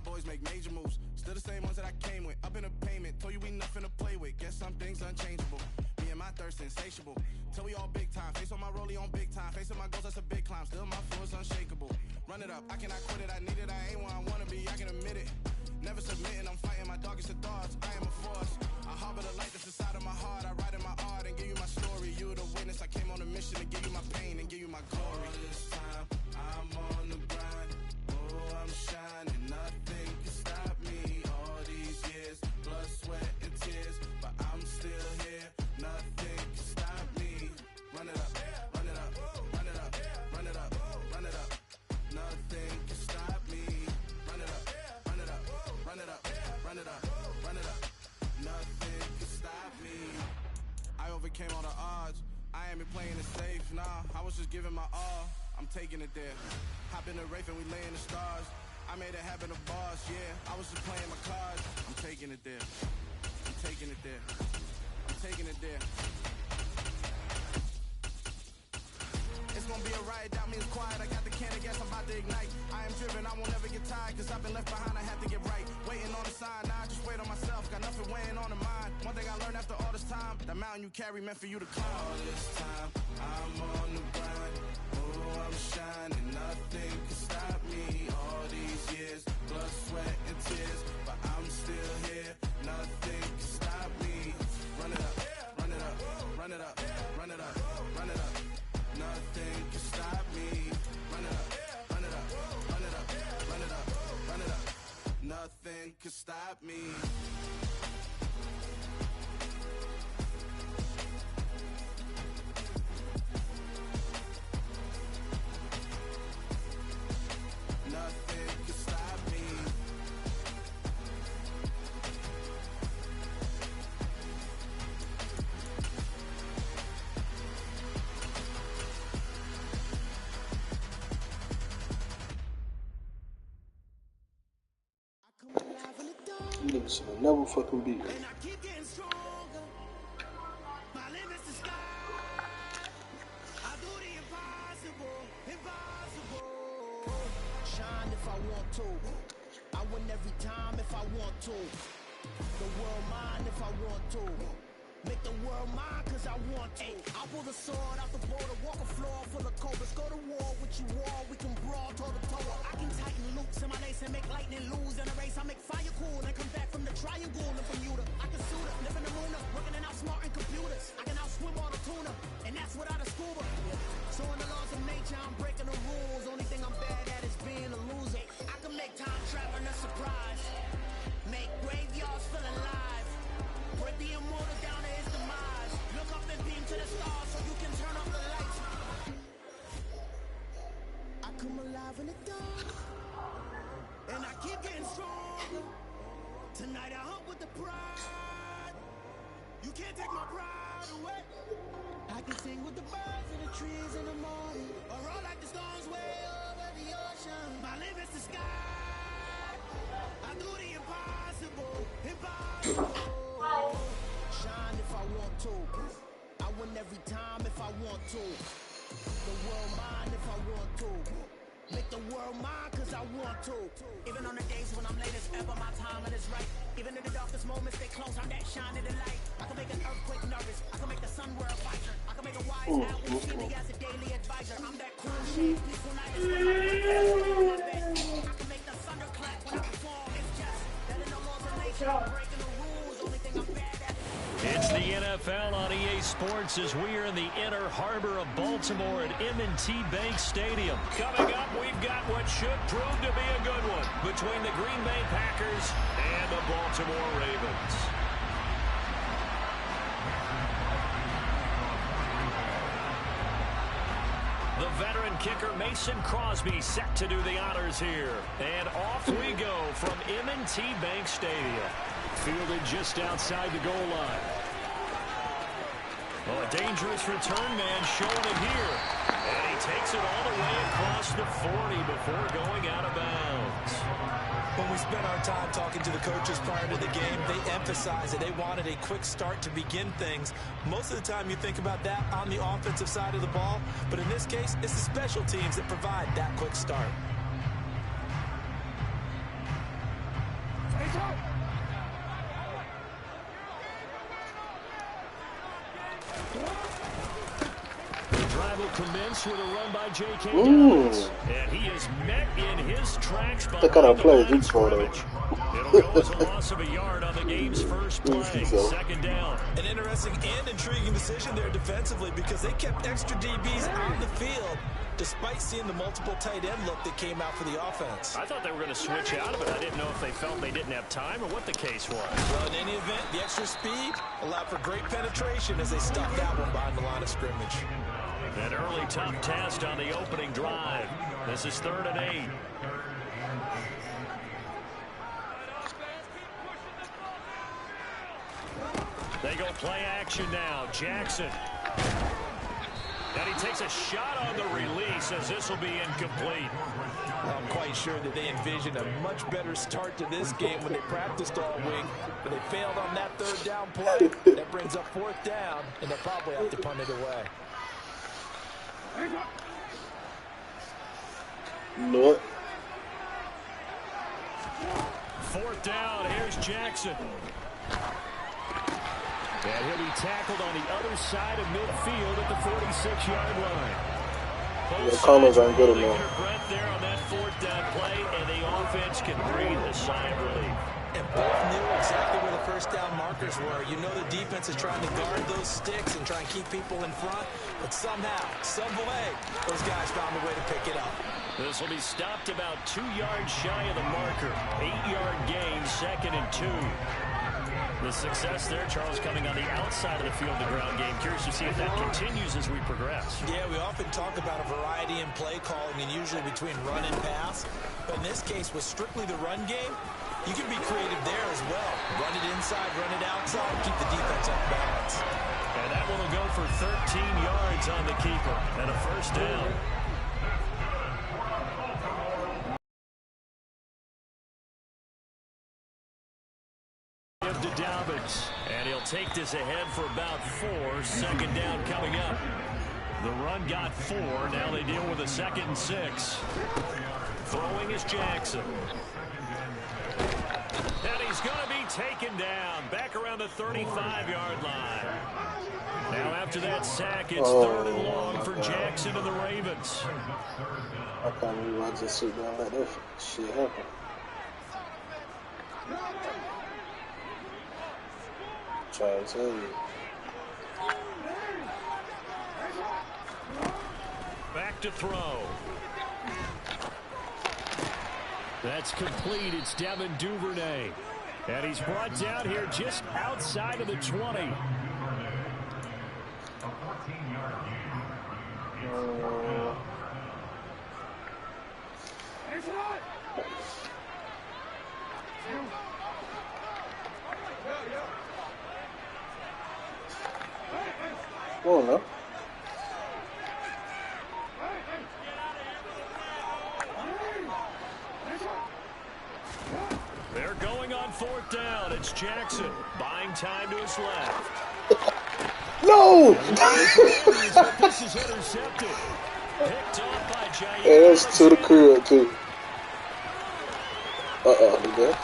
Boys make major moves, still the same ones that I came with. Up in a payment, told you we nothing to play with. Guess some things unchangeable. Me and my thirst insatiable. Till we all big time. Face on my rollie on big time. Facing my goals, that's a big climb. Still my flow is unshakable. Run it up, I cannot quit it. I need it, I ain't where I wanna be. I can admit it. Never submitting, I'm fighting my darkest of thoughts. I am a force. I harbor the light that's inside of my heart. I write in my art and give you my story. You the witness. I came on a mission to give you my pain and give you my glory. All this time, I'm on the grind. Oh, I'm shining. Nothing can stop me. All these years, blood, sweat, and tears, but I'm still here. Nothing can stop me. Run it up, run it up, run it up, run it up, run it up. Nothing can stop me. Run it up, run it up, run it up, run it up, run it up. Nothing can stop me. I overcame all the odds. I ain't been playing it safe, nah. I was just giving my all. I'm taking it there. Hop in the Wraith and we lay in the stars. I made it happen, a boss, yeah. I was just playing my cards. I'm taking it there. I'm taking it there. I'm taking it there. It's gonna be a riot, doubt me it's quiet. I got the can of gas, I'm about to ignite. I am driven, I won't never get tired, cause I've been left behind, I have to get right. Waiting on the sign, now I just wait on myself. Got nothing weighing on the mind. One thing I learned after all this time, the mountain you carry meant for you to climb. All this time, I'm on the grind. Oh, I'm shining, nothing can stop me. All these years, blood, sweat, and tears, but I'm still here. Nothing can stop me. Run it up, run it up, run it up, run it up, run it up. Nothing can stop me. Run it up, run it up, run it up, run it up, run it up. Nothing can stop me. Nothing can stop me. Nigga should have never fucking beat me. And I keep getting stronger. My limit's the sky. I do the impossible, impossible. Shine if I want to. I win every time if I want to. The world mine if I want to. Make the world mine cause I want to. I pull the sword out the border, walk a floor full of cobras. Go to war with you all, we can brawl toe to toe. I can tighten loops in my lace and make lightning lose in a race. I make fire cool and come back from the triangle and Bermuda. I can suit up, live in the moon, working and outsmarting computers. I can outswim all the tuna, and that's without a scuba. So in the laws of nature, I'm breaking the rules. Only thing I'm bad at is being a loser. I can make time traveling a surprise. Make graveyards feel alive. Break the immortal down to his demise. Look up and beam to the stars so you can turn off the lights. I come alive in the dark, and I keep getting stronger. Tonight I hunt with the pride. You can't take my pride away. I can sing with the birds and the trees in the morning, or roll like the storms way over the ocean. My limit's the sky. I do the impossible, impossible. Shine if I want to. I win every time if I want to. The world mine if I want to. Make the world mine cause I want to. Even on the days when I'm late as ever, my timing is right. Even in the darkest moments, they close, I'm that shine of the light. I can make an earthquake nervous. I can make the sun wear a visor. I can make a wise owl see me as a daily advisor. I'm that cool shade, peaceful night is when I'm I can make the thunder clap when I perform. It's just that in the laws of nature, I'm breaking the rules. Only thing I'm bad at. It's the NFL on EA Sports as we are in the inner harbor of Baltimore at M&T Bank Stadium. Coming up, we've got what should prove to be a good one between the Green Bay Packers and the Baltimore Ravens. The veteran kicker Mason Crosby set to do the honors here. And off we go from M&T Bank Stadium. Fielded just outside the goal line. Oh, a dangerous return man showing it here. And he takes it all the way across the 40 before going out of bounds. When we spent our time talking to the coaches prior to the game, they emphasized that they wanted a quick start to begin things. Most of the time you think about that on the offensive side of the ball, but in this case, it's the special teams that provide that quick start. Will commence with a run by J.K. Dobbins. And he is met in his tracks by that kind of play is scrimmage. It'll go as a loss of a yard on the game's first play. Second down. An interesting and intriguing decision there defensively because they kept extra DBs on the field despite seeing the multiple tight end look that came out for the offense. I thought they were going to switch out of it. I didn't know if they felt they didn't have time or what the case was. Well, in any event, the extra speed allowed for great penetration as they stuffed that one behind the line of scrimmage. An early tough test on the opening drive. This is 3rd and 8. They go play action now. Jackson. And he takes a shot on the release as this will be incomplete. I'm quite sure that they envisioned a much better start to this game when they practiced all week, but they failed on that 3rd down play. That brings up 4th down, and they'll probably have to punt it away. No. 4th down. Here's Jackson. And he'll be tackled on the other side of midfield at the 46-yard line. The colors aren't good enough. Breath there on that 4th down play, and the offense can breathe a sigh of relief. And both knew exactly where the 1st down markers were. You know the defense is trying to guard those sticks and try and keep people in front, but somehow, some way, those guys found a way to pick it up. This will be stopped about 2 yards shy of the marker. 8-yard gain, 2nd and 2. The success there, Charles, coming on the outside of the field, the ground game. Curious to see if that continues as we progress. Yeah, we often talk about a variety in play calling and usually between run and pass. But in this case, with strictly the run game, you can be creative there as well. Run it inside, run it outside, keep the defense off balance. And that one will go for 13 yards on the keeper and a 1st down. give to Dobbins. And he'll take this ahead for about 4. Second down coming up. The run got 4. Now they deal with a 2nd and 6. Throwing is Jackson. And he's going to be taken down. Back around the 35-yard line. Now after that sack, it's 3rd and long for Jackson and the Ravens. I can't believe I just sit down like that shit happen. Try to tell you. Back to throw. That's complete. It's Devin Duvernay. And he's brought down here just outside of the 20. Oh, no. They're going on 4th down. It's Jackson buying time to his left. No! This is intercepted. Picked off by Jair. Yeah, that's to the crib, too. He did.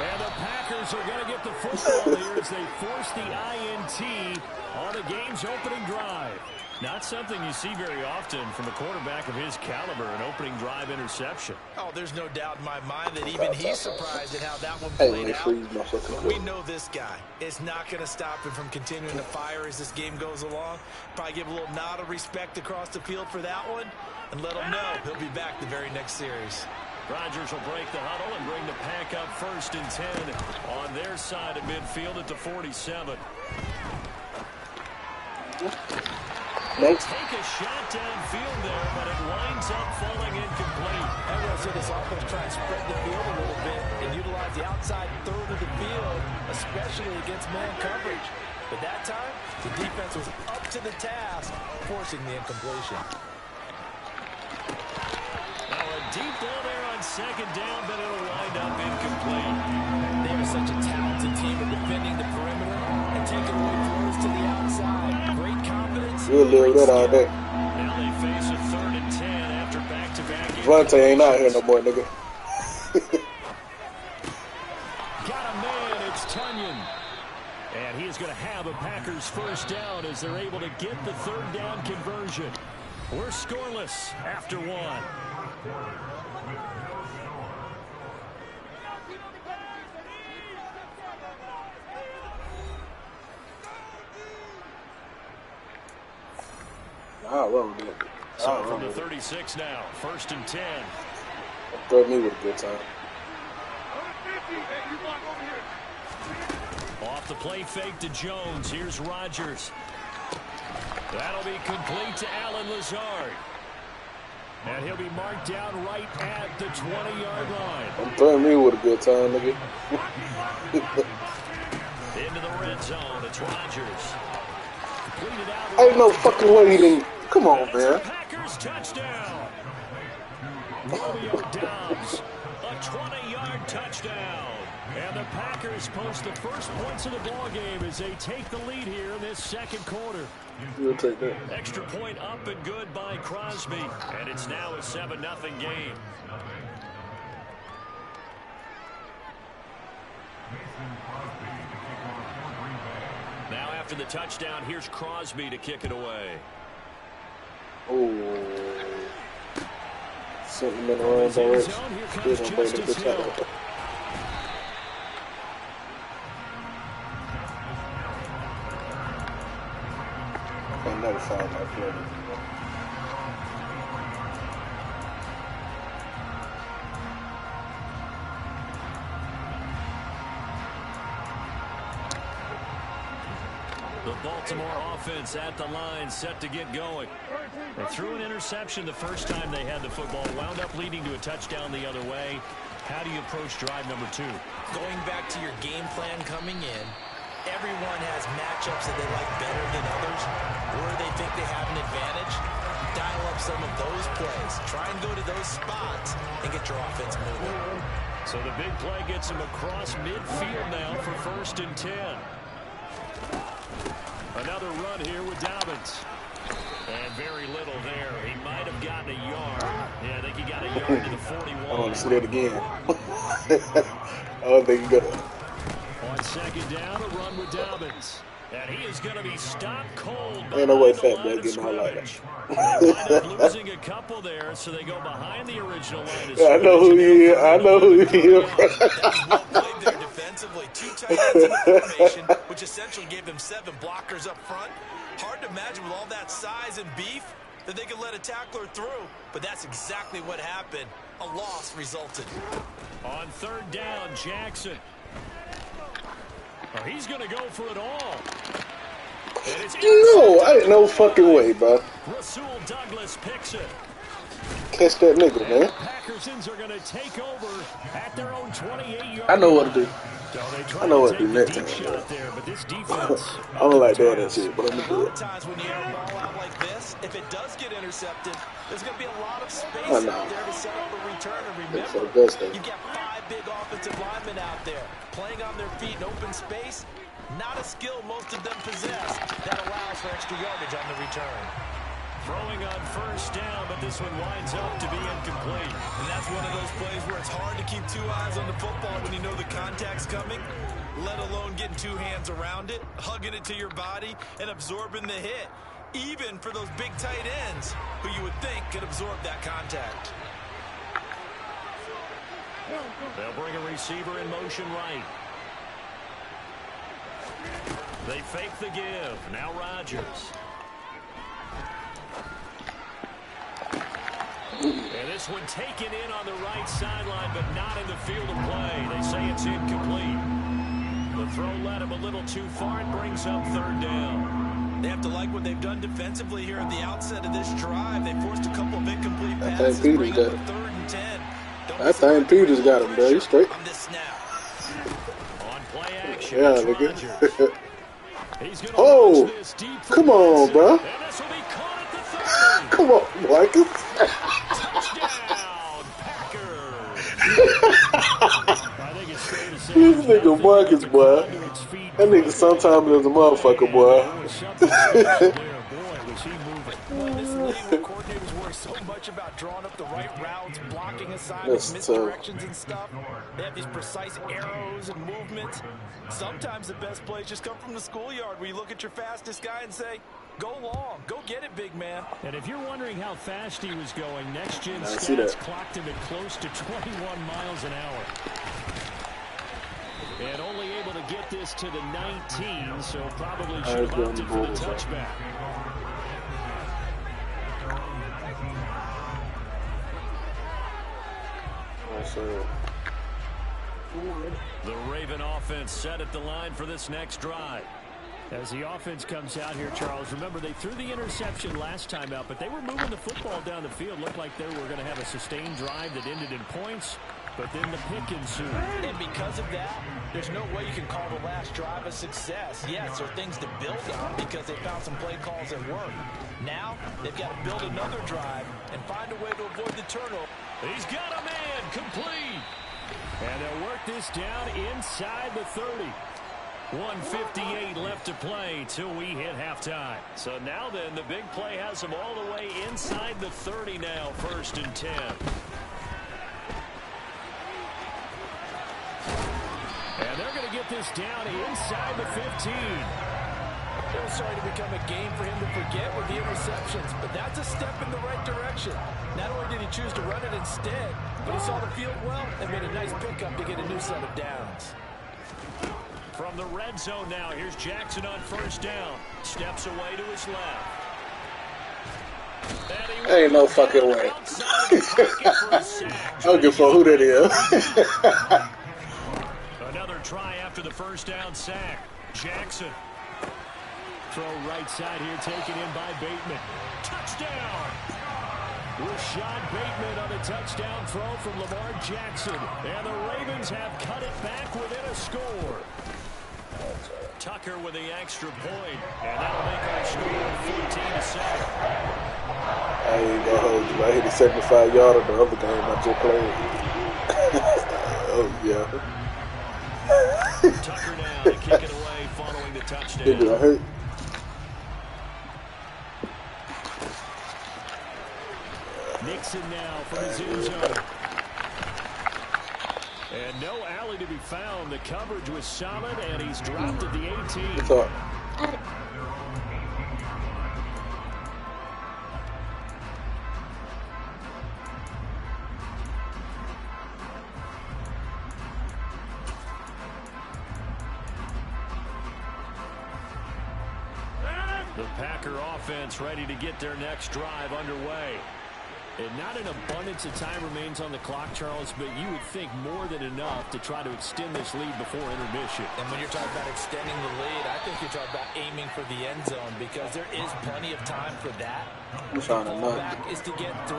And the Packers are going to get the football here as they force the INT on the game's opening drive. Not something you see very often from a quarterback of his caliber, an opening drive interception. Oh, there's no doubt in my mind that even he's surprised at how that one played out. But we know this guy. It's not going to stop him from continuing to fire as this game goes along. Probably give a little nod of respect across the field for that one and let him know he'll be back the very next series. Rodgers will break the huddle and bring the Pack up 1st and 10 on their side of midfield at the 47. Nope. Take a shot downfield there, but it winds up falling incomplete. I'm going to see this offense try and spread the field a little bit and utilize the outside 3rd of the field, especially against man coverage. But that time, the defense was up to the task, forcing the incompletion. Now a deep ball there on 2nd down, but it'll wind up incomplete. They are such a talented team at defending the perimeter and taking away throws to the outside. Great confidence. We'll live that all day. Now they face a 3rd and 10 after back-to-back. Vontae ain't out here no more, nigga. Got a man, it's Tunyon. And he is going to have a Packers 1st down as they're able to get the 3rd down conversion. We're scoreless after 1. So from the 36 now, 1st and 10. Throw me with a good time. Off the play fake to Jones. Here's Rodgers. That'll be complete to Allen Lazard. And he'll be marked down right at the 20-yard line. I'm throwing me with a good time, nigga. Into the red zone. It's Rodgers. Completed out. Ain't no fucking way he didn't. Come on, man. Packers touchdown. Romeo Dobbs, a 20-yard touchdown. And the Packers post the first points of the ball game as they take the lead here in this 2nd quarter. You'll take that. Extra point up and good by Crosby. And it's now a 7-0 game. Now after the touchdown, here's Crosby to kick it away. Oh. Sent him in the wrong direction. Still gonna bring the bitch out. I never found my play. The Baltimore offense at the line, set to get going. They threw an interception the first time they had the football, wound up leading to a touchdown the other way. How do you approach drive number 2? Going back to your game plan coming in, everyone has matchups that they like better than others, or they think they have an advantage. Dial up some of those plays. Try and go to those spots and get your offense moving. So the big play gets him across midfield now for 1st and 10. Another run here with Dobbins. And very little there. He might have gotten a yard. Yeah, I think he got a yard to the 41. I want to see that again. I don't think he got it. On 2nd down, a run with Dobbins. And he is going to be stopped cold. Ain't no way Fat Boy getting all like that. They wind up losing a couple there, so they go behind the original line of I know who he is. I know who he is. Well played there defensively. 2 tight ends in the formation, which essentially gave them 7 blockers up front. Hard to imagine with all that size and beef that they could let a tackler through, but that's exactly what happened. A loss resulted. On 3rd down, Jackson. Oh, he's going to go for it all. And it's No, I ain't no fucking way, bro. Rasul Douglas picks it. Catch that nigga, man. Packersons are going to take over at their own 28-yard. I know what to do. So they try I know to what to do take next the deep time. shot there, but this defense. I don't like that and shit, but I'm gonna do it. Times when you air a ball out like this, if it does get intercepted, there's going to be a lot of space I know. out there to set up a return. And It's for the remember, best thing. you've got 5 big offensive linemen out there playing on their feet in open space. Not a skill most of them possess that allows for extra yardage on the return. Throwing on 1st down, but this one winds up to be incomplete. And that's one of those plays where it's hard to keep 2 eyes on the football when you know the contact's coming, let alone getting 2 hands around it, hugging it to your body, and absorbing the hit, even for those big tight ends who you would think could absorb that contact. They'll bring a receiver in motion right. They fake the give. Now Rodgers. And this one taken in on the right sideline, but not in the field of play. They say it's incomplete. The throw led him a little too far and brings up 3rd down. They have to like what they've done defensively here at the outset of this drive. They forced a couple of incomplete I think passes, Peters bring got up a it. 3rd and 10. I think Peters got him, bro. He's straight. On this snap. On play action, Yeah, it's nigga. Rodgers. He's gonna Oh, launch this deep for come on, Wilson. bro. And this will be caught at the 30. Come on, Marcus. Touchdown, Packers. I think it's fair to say This there's nigga nothing Marcus, to boy. come to its feet. That nigga sometimes is a motherfucker, boy. There was something special there. Boy, was he moving. Well, this league where coordinators worry so much about drawing up the right routes, blocking assignments, That's misdirections and stuff. They have these precise arrows and movements. Sometimes the best plays just come from the schoolyard where you look at your fastest guy and say, go long, go get it, big man. And if you're wondering how fast he was going, Next Gen see Stats that. clocked him at close to 21 miles an hour. And only able to get this to the 19, so probably should have opted for the touchback. The Raven offense set at the line for this next drive. As the offense comes out here, Charles, remember they threw the interception last time out, but they were moving the football down the field. Looked like they were going to have a sustained drive that ended in points, but then the pick ensued. And because of that, there's no way you can call the last drive a success. Yes, there are things to build on because they found some play calls that work. Now, they've got to build another drive and find a way to avoid the turnover. He's got a man complete. And they'll work this down inside the 30. 1:58 left to play till we hit halftime. So now then, the big play has them all the way inside the 30 now, 1st and 10. And they're going to get this down inside the 15. It was starting to become a game for him to forget with the interceptions, but that's a step in the right direction. Not only did he choose to run it instead, but he saw the field well and made a nice pickup to get a new set of downs. From the red zone now, here's Jackson on 1st down. Steps away to his left. Ain't no fucking way. I don't give a fuck who that is. Another try after the 1st down sack. Jackson. Throw right side here, taken in by Bateman. Touchdown! Rashad Bateman on a touchdown throw from Lamar Jackson. And the Ravens have cut it back within a score. Tucker with the extra point. And that'll make our score 14-7. I ain't gonna hold you. I hit a 75-yarder the other game I just played. Yeah. Tucker now to kick it away following the touchdown. They got hurt. Nixon now from his end zone. And no alley to be found. The coverage was solid, and he's dropped at the 18. The Packer offense ready to get their next drive underway. And not an abundance of time remains on the clock, Charles, but you would think more than enough to try to extend this lead before intermission. And when you're talking about extending the lead, I think you're talking about aiming for the end zone because there is plenty of time for that. I'm trying to knock. Back is to get 3.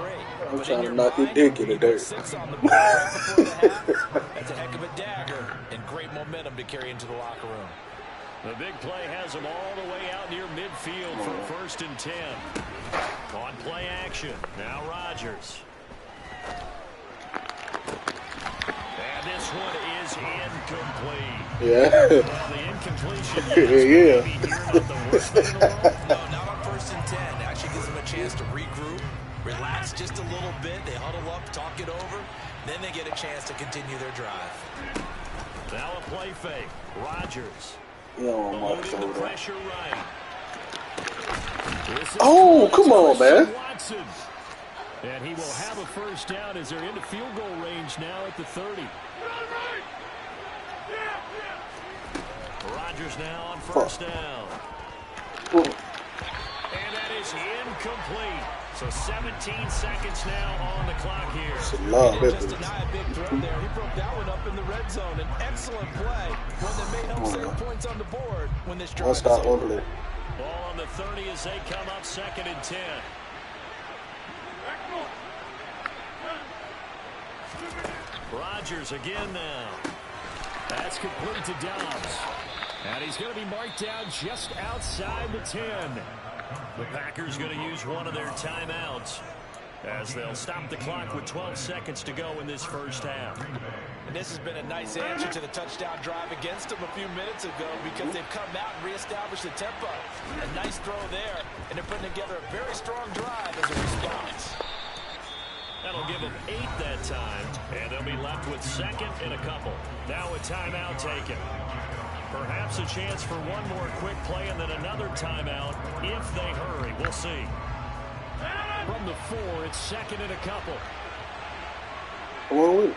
I'm trying to knock your dick in the dirt. 6 on the board right before the half. That's a heck of a dagger and great momentum to carry into the locker room. The big play has them all the way out near midfield for a 1st and 10. On play action, now Rodgers. And this one is incomplete. Yeah. Well, the incompletion yeah. Maybe here, not the worst thing in the world. No, not on 1st and 10. It actually gives them a chance to regroup, relax just a little bit. They huddle up, talk it over. Then they get a chance to continue their drive. Now a play fake. Rodgers. Loading the pressure right. Oh, come on, man. Watson. And he will have a 1st down as they're into field goal range now at the 30. Rodgers now on 1st down. And that is incomplete. So 17 seconds now on the clock here. Just deny a big throw there. He broke that one up in the red zone. An excellent play. One that may help save points on the board when this drive is over. Ball on the 30 as they come up 2nd and 10. Rodgers again now. That's complete to Dobbs. And he's going to be marked down just outside the 10. The Packers going to use one of their timeouts as they'll stop the clock with 12 seconds to go in this 1st half. And this has been a nice answer to the touchdown drive against them a few minutes ago because they've come out and reestablished the tempo. A nice throw there, and they're putting together a very strong drive as a response. That'll give them 8 that time, and they'll be left with 2nd and a couple. Now a timeout taken. Perhaps a chance for one more quick play and then another timeout if they hurry. We'll see. From the 4, it's 2nd and a couple. Come on with it.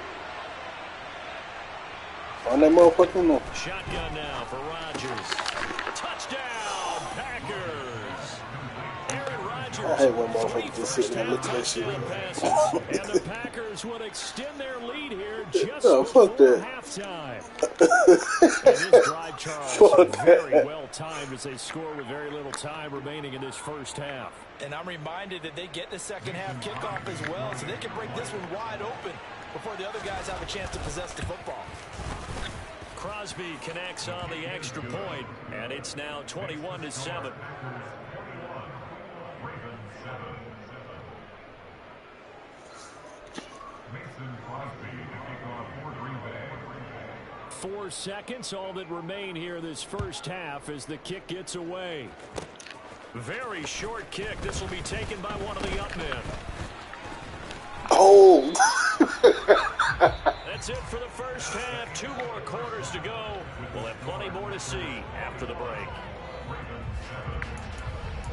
On that motherfucking no. Shotgun now for Rodgers. Touchdown, Packers. Aaron Rodgers. I hate when motherfuckers just sitting there looking at shit. And the Packers would extend their lead here just fuck before that. halftime. And this drive, Charles, very well timed as they score with very little time remaining in this 1st half. And I'm reminded that they get the 2nd half kickoff as well, so they can break this one wide open before the other guys have a chance to possess the football. Crosby connects on the extra point, and it's now 21-7. Four seconds, all that remain here this 1st half as the kick gets away. Very short kick. This will be taken by one of the up men. Oh! That's it for the 1st half. 2 more quarters to go. We'll have plenty more to see after the break.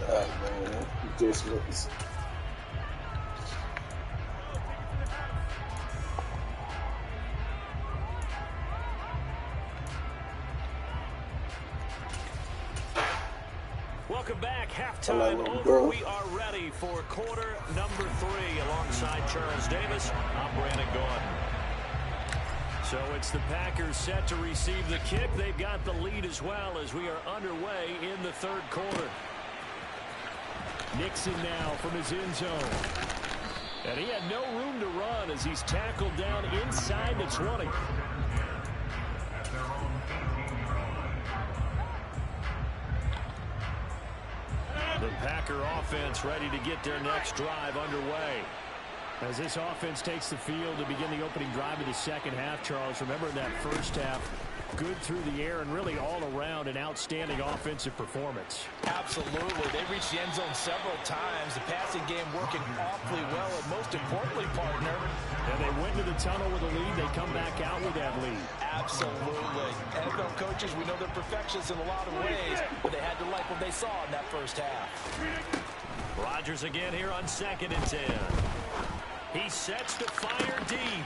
Man. This looks... Welcome back. Halftime over. We are ready for quarter number 3 alongside Charles Davis. I'm Brandon Gordon. So it's the Packers set to receive the kick. They've got the lead as well as we are underway in the 3rd quarter. Nixon now from his end zone. And he had no room to run as he's tackled down inside the 20. The Packer offense ready to get their next drive underway. As this offense takes the field to begin the opening drive of the second half, Charles, remember in that first half, good through the air and really all around an outstanding offensive performance. Absolutely. They reached the end zone several times. The passing game working awfully well. And most importantly, partner, and they went into the tunnel with a lead. They come back out with that lead. Absolutely. NFL coaches, we know they're perfectionists in a lot of ways, but they had to like what they saw in that first half. Rodgers again here on 2nd and 10. He sets to fire deep.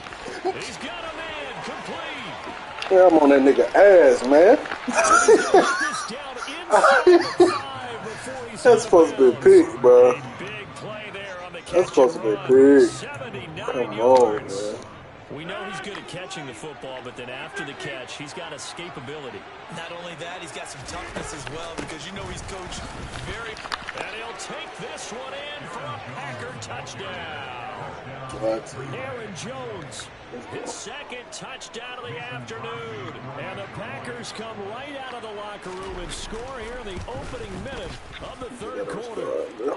He's got a man complete. Yeah, I'm on that nigga ass, man. That's supposed to be a pick, bro. That's supposed to be a pick. Come on, man. We know he's good at catching the football, but then after the catch, he's got escapability. Not only that, he's got some toughness as well, because you know he's coached very... And he'll take this one in for a Packer touchdown. What? Aaron Jones, his 2nd touchdown of the afternoon. And the Packers come right out of the locker room and score here in the opening minute of the 3rd quarter.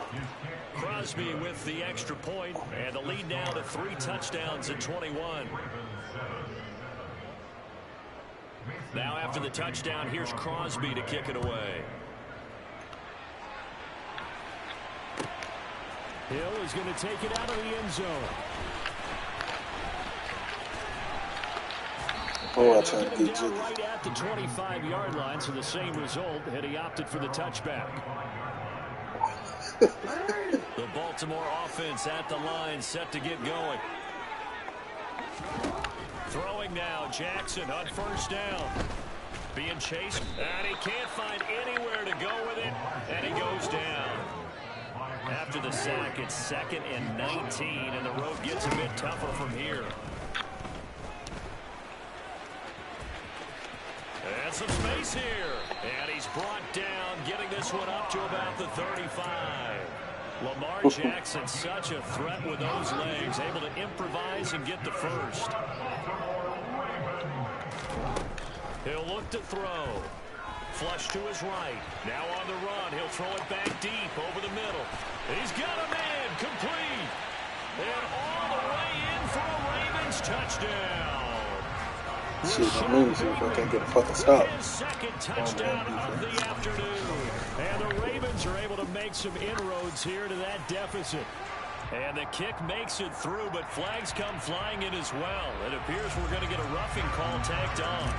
Crosby with the extra point, and the lead now to 3 touchdowns at 21. Now after the touchdown, here's Crosby to kick it away. Hill is going to take it out of the end zone. Oh, I tried to get you. Right at the 25-yard line, so the same result had he opted for the touchback. The Baltimore offense at the line, set to get going. Throwing now, Jackson on 1st down. Being chased, and he can't find anywhere to go with it, and he goes down. After the sack, it's 2nd and 19, and the road gets a bit tougher from here. And some space here. And he's brought down, getting this one up to about the 35. Lamar Jackson, such a threat with those legs, able to improvise and get the first. He'll look to throw. Flush to his right. Now on the run. He'll throw it back deep over the middle. He's got a man complete. And all the way in for a Ravens touchdown. Shit, I'm losing if I can't get a fucking stop. His 2nd touchdown of the afternoon. And the Ravens are able to make some inroads here to that deficit. And the kick makes it through, but flags come flying in as well. It appears we're going to get a roughing call tacked on.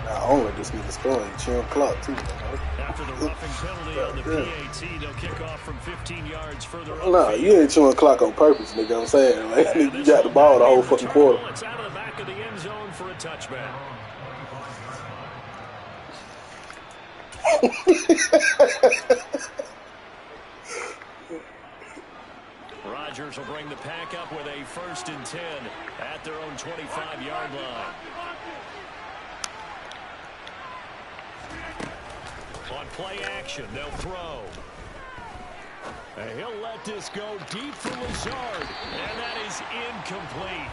Not only this nigga scoring, chewing clock too. After the roughing penalty on the PAT, they'll kick off from 15 yards further up. Nah, you ain't chewing clock on purpose, nigga. I'm saying, like, you got the ball the whole fucking quarter. It's out of the back of the end zone for a touchback. Rodgers will bring the pack up with a 1st and 10 at their own 25-yard line. On play action, they'll throw. And he'll let this go deep for Lazard. And that is incomplete.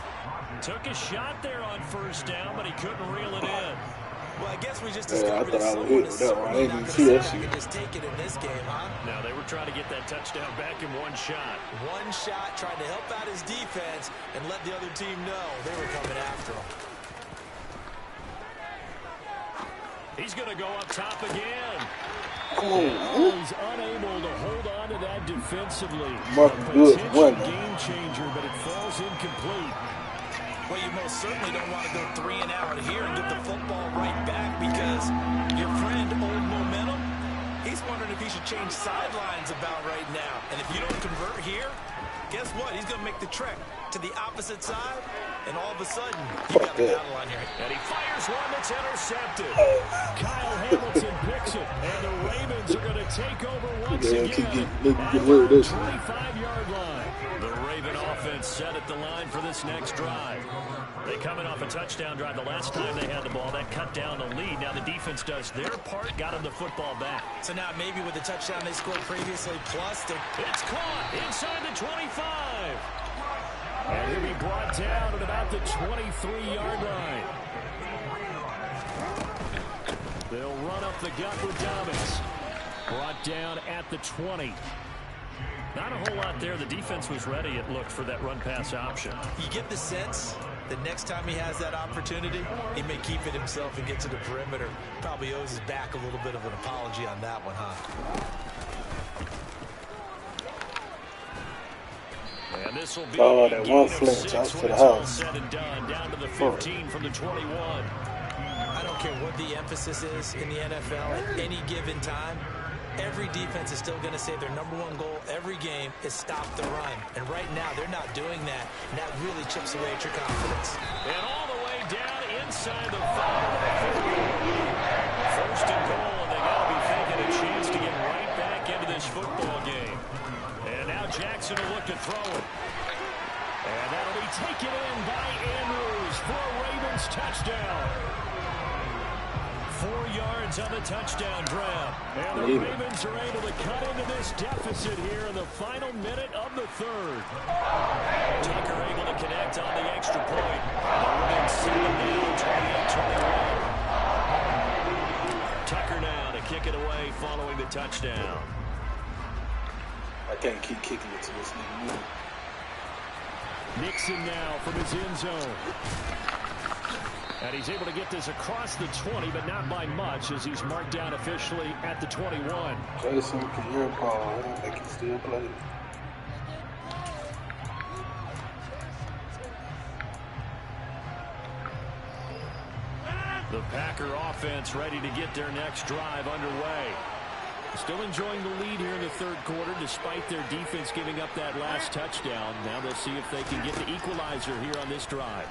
Took a shot there on 1st down, but he couldn't reel it in. Well, I guess we just discovered that someone is certainly not going to just take it in this game, huh? Now, they were trying to get that touchdown back in one shot. One shot, trying to help out his defense and let the other team know they were coming after him. He's going to go up top again. Oh, He's unable to hold on to that defensively. Potential game changer, but it falls incomplete. Well, you most certainly don't want to go 3 and out here and get the football right back, because your friend, Old Momentum, he's wondering if he should change sidelines about right now. And if you don't convert here, guess what? He's going to make the trek to the opposite side, and all of a sudden, you got the battle on here. And he fires one that's intercepted. Kyle Hamilton picks it, and the Ravens are going to take over once again at the 25-yard line. The Raven offense set at the line for this next drive. They coming off a touchdown drive the last time they had the ball. That cut down the lead. Now the defense does their part, got them the football back. So now maybe with the touchdown they scored previously, plus it's caught inside the 25. And he'll be brought down at about the 23-yard line. They'll run up the gut with Dobbins. Brought down at the 20. Not a whole lot there. The defense was ready, it looked, for that run-pass option. You get the sense that next time he has that opportunity, he may keep it himself and get to the perimeter. Probably owes his back a little bit of an apology on that one, huh? And this will be that one flinch out to the house. Said and done, down to the 15 from the 21. I don't care what the emphasis is in the NFL at any given time. Every defense is still going to say their #1 goal every game is stop the run. And right now, they're not doing that. And that really chips away at your confidence. And all the way down inside the 5. First and goal, and they got to be thinking a chance to get right back into this football game. And now Jackson will look to throw it. And that'll be taken in by Andrews for a Ravens touchdown. 4 yards on the touchdown grab. And the Ravens are able to cut into this deficit here in the final minute of the third. Tucker able to connect on the extra point. Within 7 now, 28-21. Tucker now to kick it away following the touchdown. I can't keep kicking it to this nigga. Nixon now from his end zone. And he's able to get this across the 20, but not by much, as he's marked down officially at the 21. Jason Pierre-Paul, I don't think he still plays. The Packer offense ready to get their next drive underway. Still enjoying the lead here in the third quarter, despite their defense giving up that last touchdown. Now they'll see if they can get the equalizer here on this drive.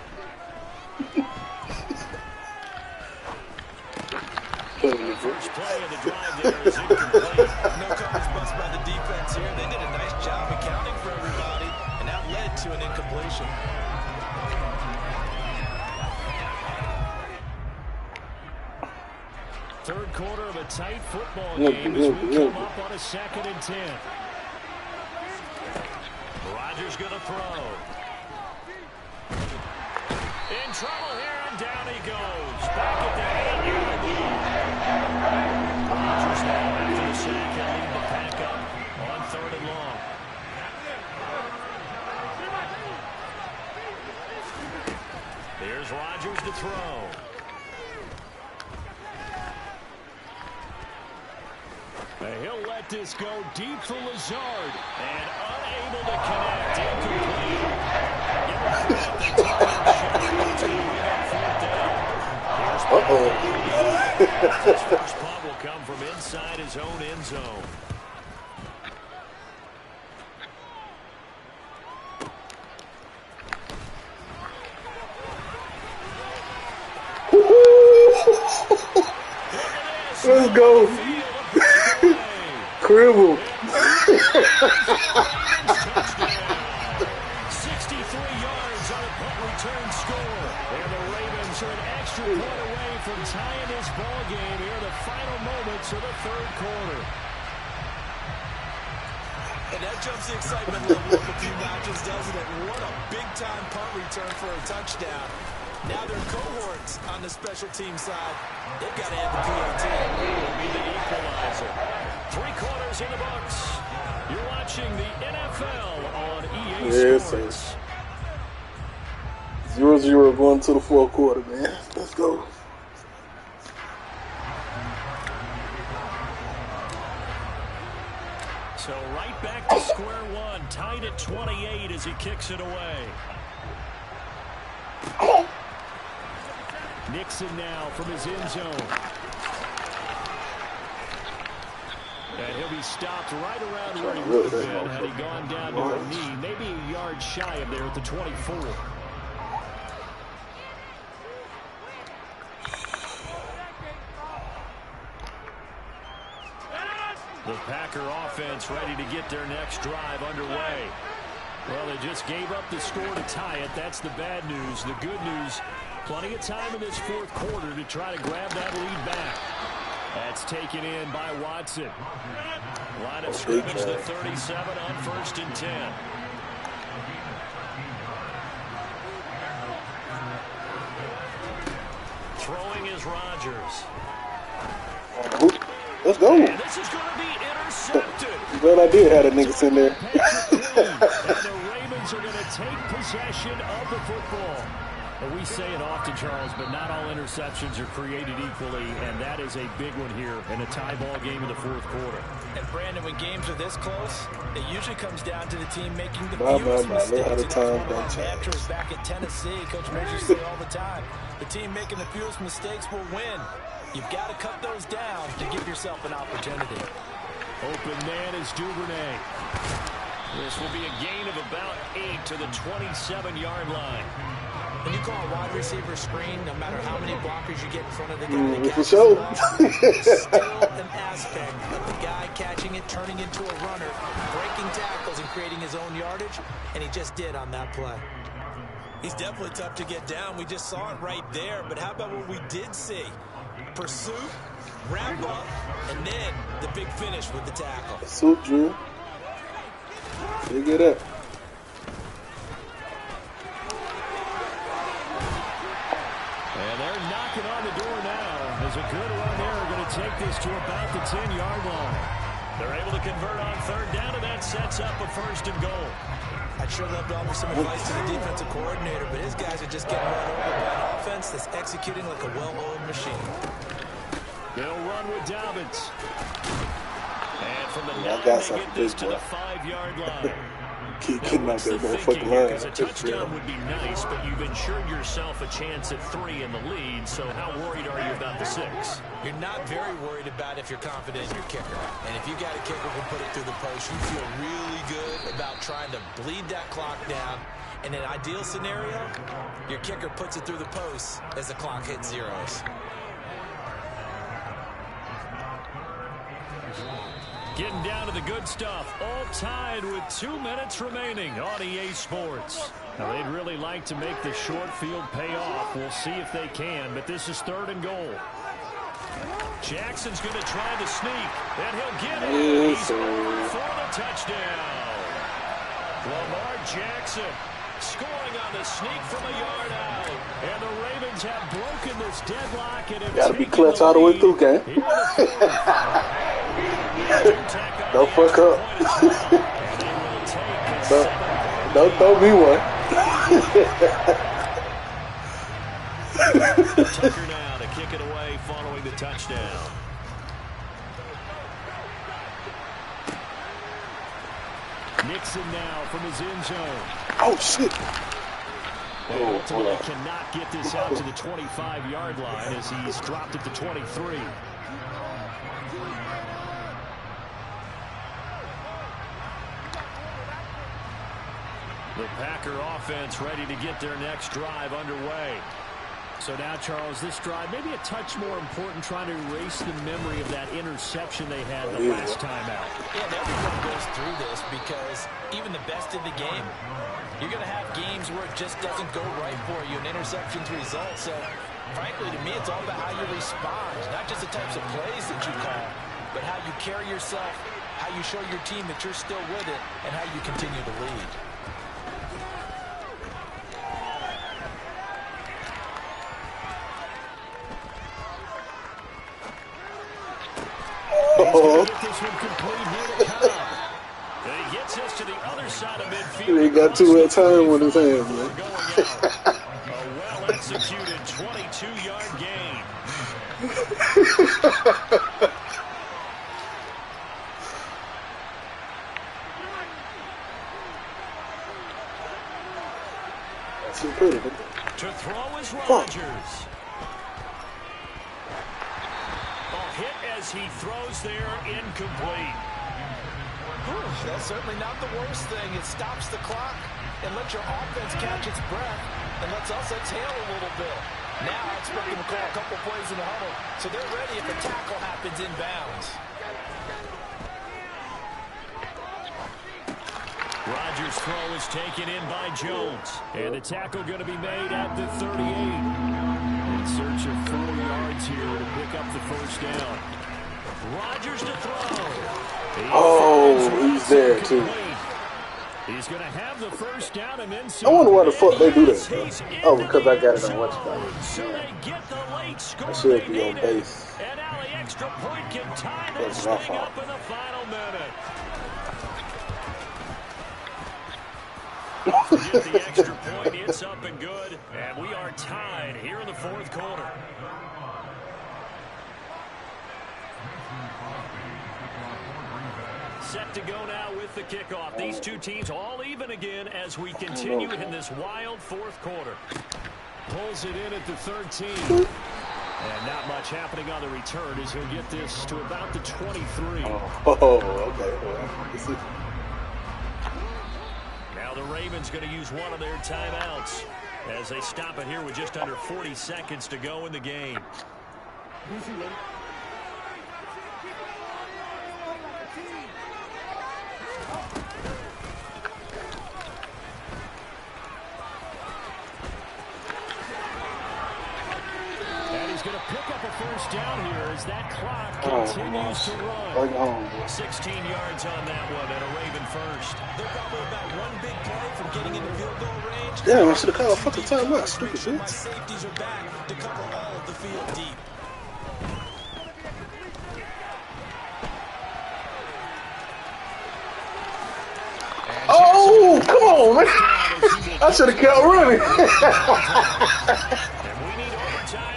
The first play of the drive there is incomplete. No coverage bust by the defense here. They did a nice job accounting for everybody, and that led to an incompletion. Third quarter of a tight football game as we come up on a 2nd and 10. Rodgers going to throw. In trouble here, and down he goes. Back at the 8-yard line. Rodgers now after the sack and lead the pack up on 3rd and long. Here's Rodgers to throw. He'll let this go deep for Lazard. And unable to connect. Incomplete. His first punt will come from inside his own end zone. Let's go. Cribble. 63 yards on a punt return score. And the Ravens are an extra point away from tying this ball game here in the final moments of the third quarter. And that jumps the excitement level up a few notches, doesn't it? What a big-time punt return for a touchdown. Now their cohorts on the special team side, they've got to add the PAT. Will be the equalizer. 3 quarters in the books. You're watching the NFL on EA Sports. 0-0 going to the fourth quarter, man. Let's go. So right back to square one, tied at 28 as he kicks it away. Nixon now from his end zone. And he'll be stopped right around where he would have been had he gone down to a knee, maybe a yard shy of there at the 24. The Packer offense ready to get their next drive underway. Well, they just gave up the score to tie it. That's the bad news. The good news, plenty of time in this fourth quarter to try to grab that lead back. That's taken in by Watson. Line of scrimmage, the 37 on 1st and 10. Throwing is Rodgers. Let's go. And this is going to be intercepted. intercepted. But I did have a niggas in there. And the Ravens are going to take possession of the football. Well, we say it often, Charles, but not all interceptions are created equally, and that is a big one here in a tie ball game in the fourth quarter. And Brandon, when games are this close, it usually comes down to the team making the fewest mistakes. Look how the time That's one of our mantras back at Tennessee. Coach Majors say all the time, the team making the fewest mistakes will win. You've got to cut those down to give yourself an opportunity. Open man is Duvernay. This will be a gain of about 8 to the 27-yard line. When you call a wide receiver screen, no matter how many blockers you get in front of the guy that for catches sure. the ball, it's still an aspect of the guy catching it, turning into a runner, breaking tackles, and creating his own yardage, and he just did on that play. He's definitely tough to get down. We just saw it right there, but how about what we did see? Pursuit, wrap up, and then the big finish with the tackle. Pursuit, Drew. Pick it up. And they're knocking on the door now. There's a good run there. Going to take this to about the 10-yard line. They're able to convert on third down, and that sets up a first and goal. I'd sure love to offer some advice to the defensive coordinator, but his guys are just getting run over by an offense that's executing like a well-oiled machine. They'll run with Dobbins. And from the 9, they get this to the 5-yard line. Keep getting out that motherfucking line. Because a touchdown would be nice, but you've ensured yourself a chance at 3 in the lead, so how worried are you about the 6? You're not very worried about if you're confident in your kicker. And if you got a kicker who put it through the post, you feel really good about trying to bleed that clock down. In an ideal scenario, your kicker puts it through the post as the clock hits zeros. Getting down to the good stuff. All tied with 2 minutes remaining on EA Sports. Now, they'd really like to make the short field pay off. We'll see if they can, but this is 3rd and goal. Jackson's going to try to sneak, and he'll get it. He's over for the touchdown. Lamar Jackson scoring on the sneak from a yard out. And the Ravens have broken this deadlock. And gotta be clutch all the way through, gang. Don't fuck up. Don't throw me one. Tucker now to kick it away following the touchdown. Nixon now from his end zone. Oh, shit. They ultimately cannot get this out to the 25-yard line as he's dropped at the 23. The Packer offense ready to get their next drive underway. So now, Charles, this drive maybe a touch more important, trying to erase the memory of that interception they had the last time out. Yeah, and everyone goes through this because even the best in the game, you're going to have games where it just doesn't go right for you, and interceptions result. So, frankly, to me, it's all about how you respond, not just the types of plays that you call, but how you carry yourself, how you show your team that you're still with it, and how you continue to lead. He gets us to the other side of midfield. He ain't got too much time on his hands, man. A well-executed 22-yard gain. That's too pretty, man. To throw is Rodgers. Hit as he throws there, incomplete. That's certainly not the worst thing. It stops the clock and lets your offense catch its breath and lets us exhale a little bit. Now I expect them to call a couple plays in the huddle, so they're ready if a tackle happens inbounds. Rodgers' throw is taken in by Jones, and the tackle going to be made at the 38. In search of 4 yards here to pick up the first down. Rodgers to throw. He's there too. He's going to have the first down and then I wonder why the fuck they do that, bro. Oh, because I got it on what's so they get the late score. I should be on base. And Now the extra point can tie this thing up in the final minute. Get the extra point. It's up and good. And we are tied here in the fourth quarter. Set to go now with the kickoff. These two teams all even again as we continue in this wild fourth quarter. Pulls it in at the 13. And not much happening on the return as he'll get this to about the 23. Okay. Now the Ravens going to use one of their timeouts as they stop it here with just under 40 seconds to go in the game. Going to pick up a first down here as that clock continues to run. 16 yards on that one and a Raven first. They're probably about one big play from getting into field goal range. Damn, I should have called a fucking timeout. Stupid My shit. safeties are back to cover all of the field deep. Oh, come on, man. I should have kept running.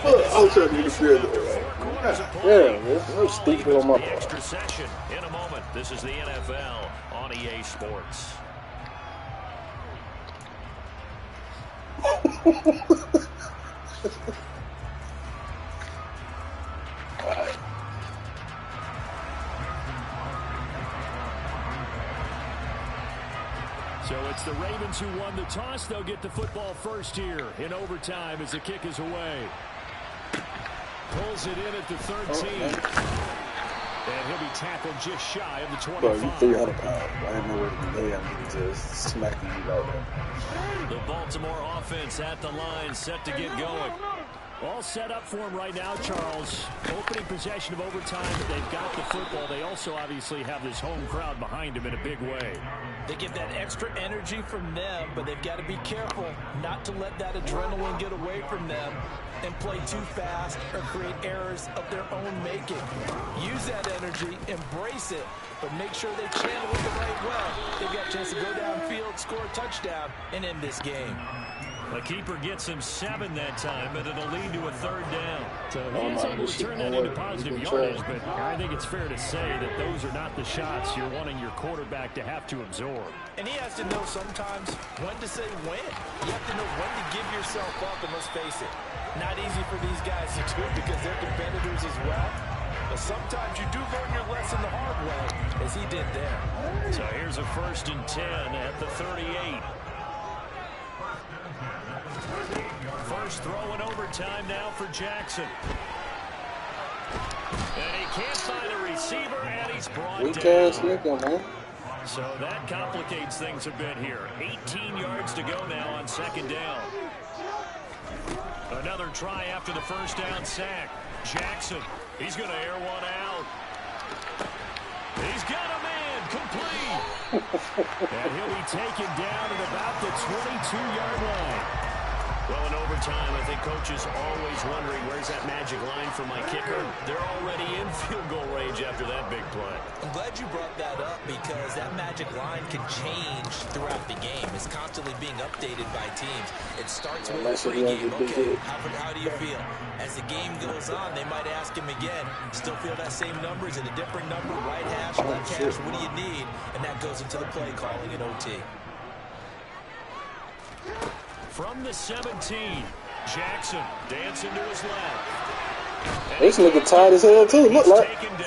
I was trying to get the field goal. Yeah, that's stupid on my part. Extra session in a moment. This is the NFL on EA Sports. So it's the Ravens who won the toss. They'll get the football first here in overtime as the kick is away. Pulls it in at the 13. And he'll be tackled just shy of the 25. Bro, you 300 pounds. I didn't know where to be. I need to just smack you like that. The Baltimore offense at the line, set to get going. All set up for him right now, Charles. Opening possession of overtime. They've got the football. They also obviously have this home crowd behind them in a big way. They get that extra energy from them, but they've got to be careful not to let that adrenaline get away from them and play too fast or create errors of their own making. Use that energy, embrace it, but make sure they channel it the right way. They've got a chance to go downfield, score a touchdown, and end this game. The keeper gets him 7 that time, but it'll lead to a third down. So he is able to turn that into positive yardage, but I think it's fair to say that those are not the shots you're wanting your quarterback to have to absorb. And he has to know sometimes when to say when. You have to know when to give yourself up, and let's face it, not easy for these guys to do because they're competitors as well. But sometimes you do learn your lesson the hard way, as he did there. So here's a 1st and 10 at the 38. First throw in overtime now for Jackson. And he can't find a receiver, and he's brought down. So that complicates things a bit here. 18 yards to go now on 2nd down. Another try after the first down sack. Jackson, he's going to air one out. He's got a man complete. And he'll be taken down at about the 22-yard line. Well, in overtime, I think coaches always wondering, where's that magic line for my kicker? They're already in field goal range after that big play. I'm glad you brought that up because that magic line can change throughout the game. It's constantly being updated by teams. It starts with the pregame. Okay, how do you feel? As the game goes on, they might ask him again, still feel that same number? Is it a different number? Right hash, left hash, what do you need? And that goes into the play calling in OT. From the 17, Jackson dancing to his left. This nigga tired as hell too. Look like. And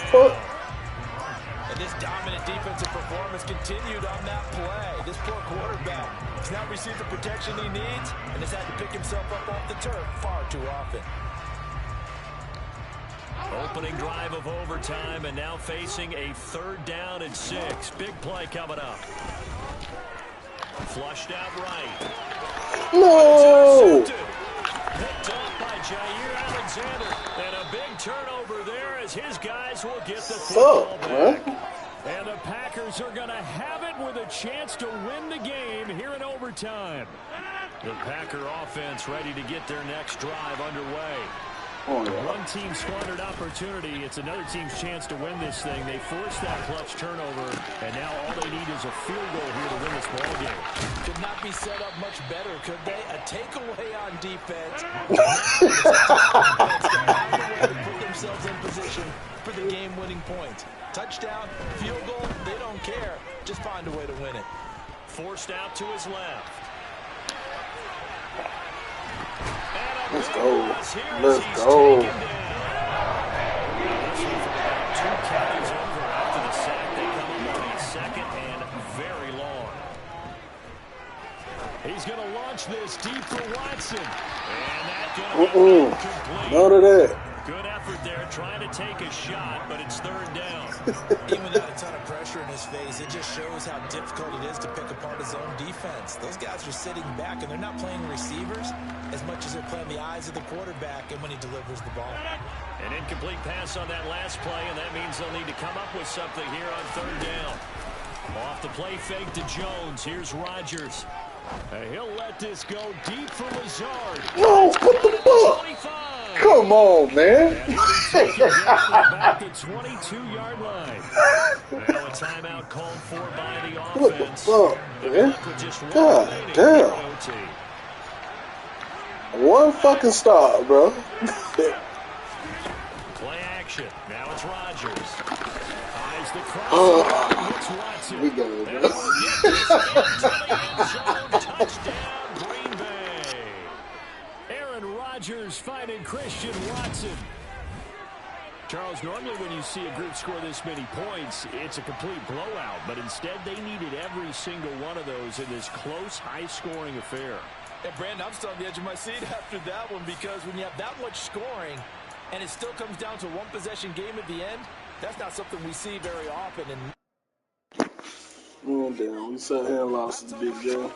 this dominant defensive performance continued on that play. This poor quarterback has not received the protection he needs and has had to pick himself up off the turf far too often. Opening drive of overtime and now facing a 3rd down and 6. Big play coming up. Flushed out right. No! Picked up by Jair Alexander. And a big turnover there as his guys will get the football back. And the Packers are going to have it with a chance to win the game here in overtime. The Packer offense ready to get their next drive underway. Oh, yeah. One team squandered opportunity. It's another team's chance to win this thing. They forced that clutch turnover, and now all they need is a field goal here to win this ball game. Could not be set up much better, could they? A takeaway on defense. To put themselves in position for the game-winning point. Touchdown, field goal, they don't care. Just find a way to win it. Forced out to his left. Let's go. Let's go. This one for about 2 carries over after the sack. They come up on a second and very long. He's going to launch this deep for Watson. And that's going to be incomplete. None of that. Good effort there, trying to take a shot, but it's third down. Even without a ton of pressure in his face, it just shows how difficult it is to pick apart his own defense. Those guys are sitting back, and they're not playing receivers as much as they're playing the eyes of the quarterback and when he delivers the ball. An incomplete pass on that last play, and that means they'll need to come up with something here on third down. Off the play fake to Jones. Here's Rodgers. He'll let this go deep for Lazard. No, what the fuck? 25. Come on, man. Back to 22-yard line. Now a timeout called for by the offense. What the fuck, man? God damn. One fucking stop, bro. Play action. Now it's Rodgers. Eyes the cross. It's Watson. We got it, bro. Touchdown, Green Bay. Aaron Rodgers finding Christian Watson. Charles, normally when you see a group score this many points, it's a complete blowout. But instead, they needed every single one of those in this close, high-scoring affair. And Brandon, I'm still on the edge of my seat after that one because when you have that much scoring and it still comes down to one possession game at the end, that's not something we see very often. And Oh, damn. We sat here and lost the big game.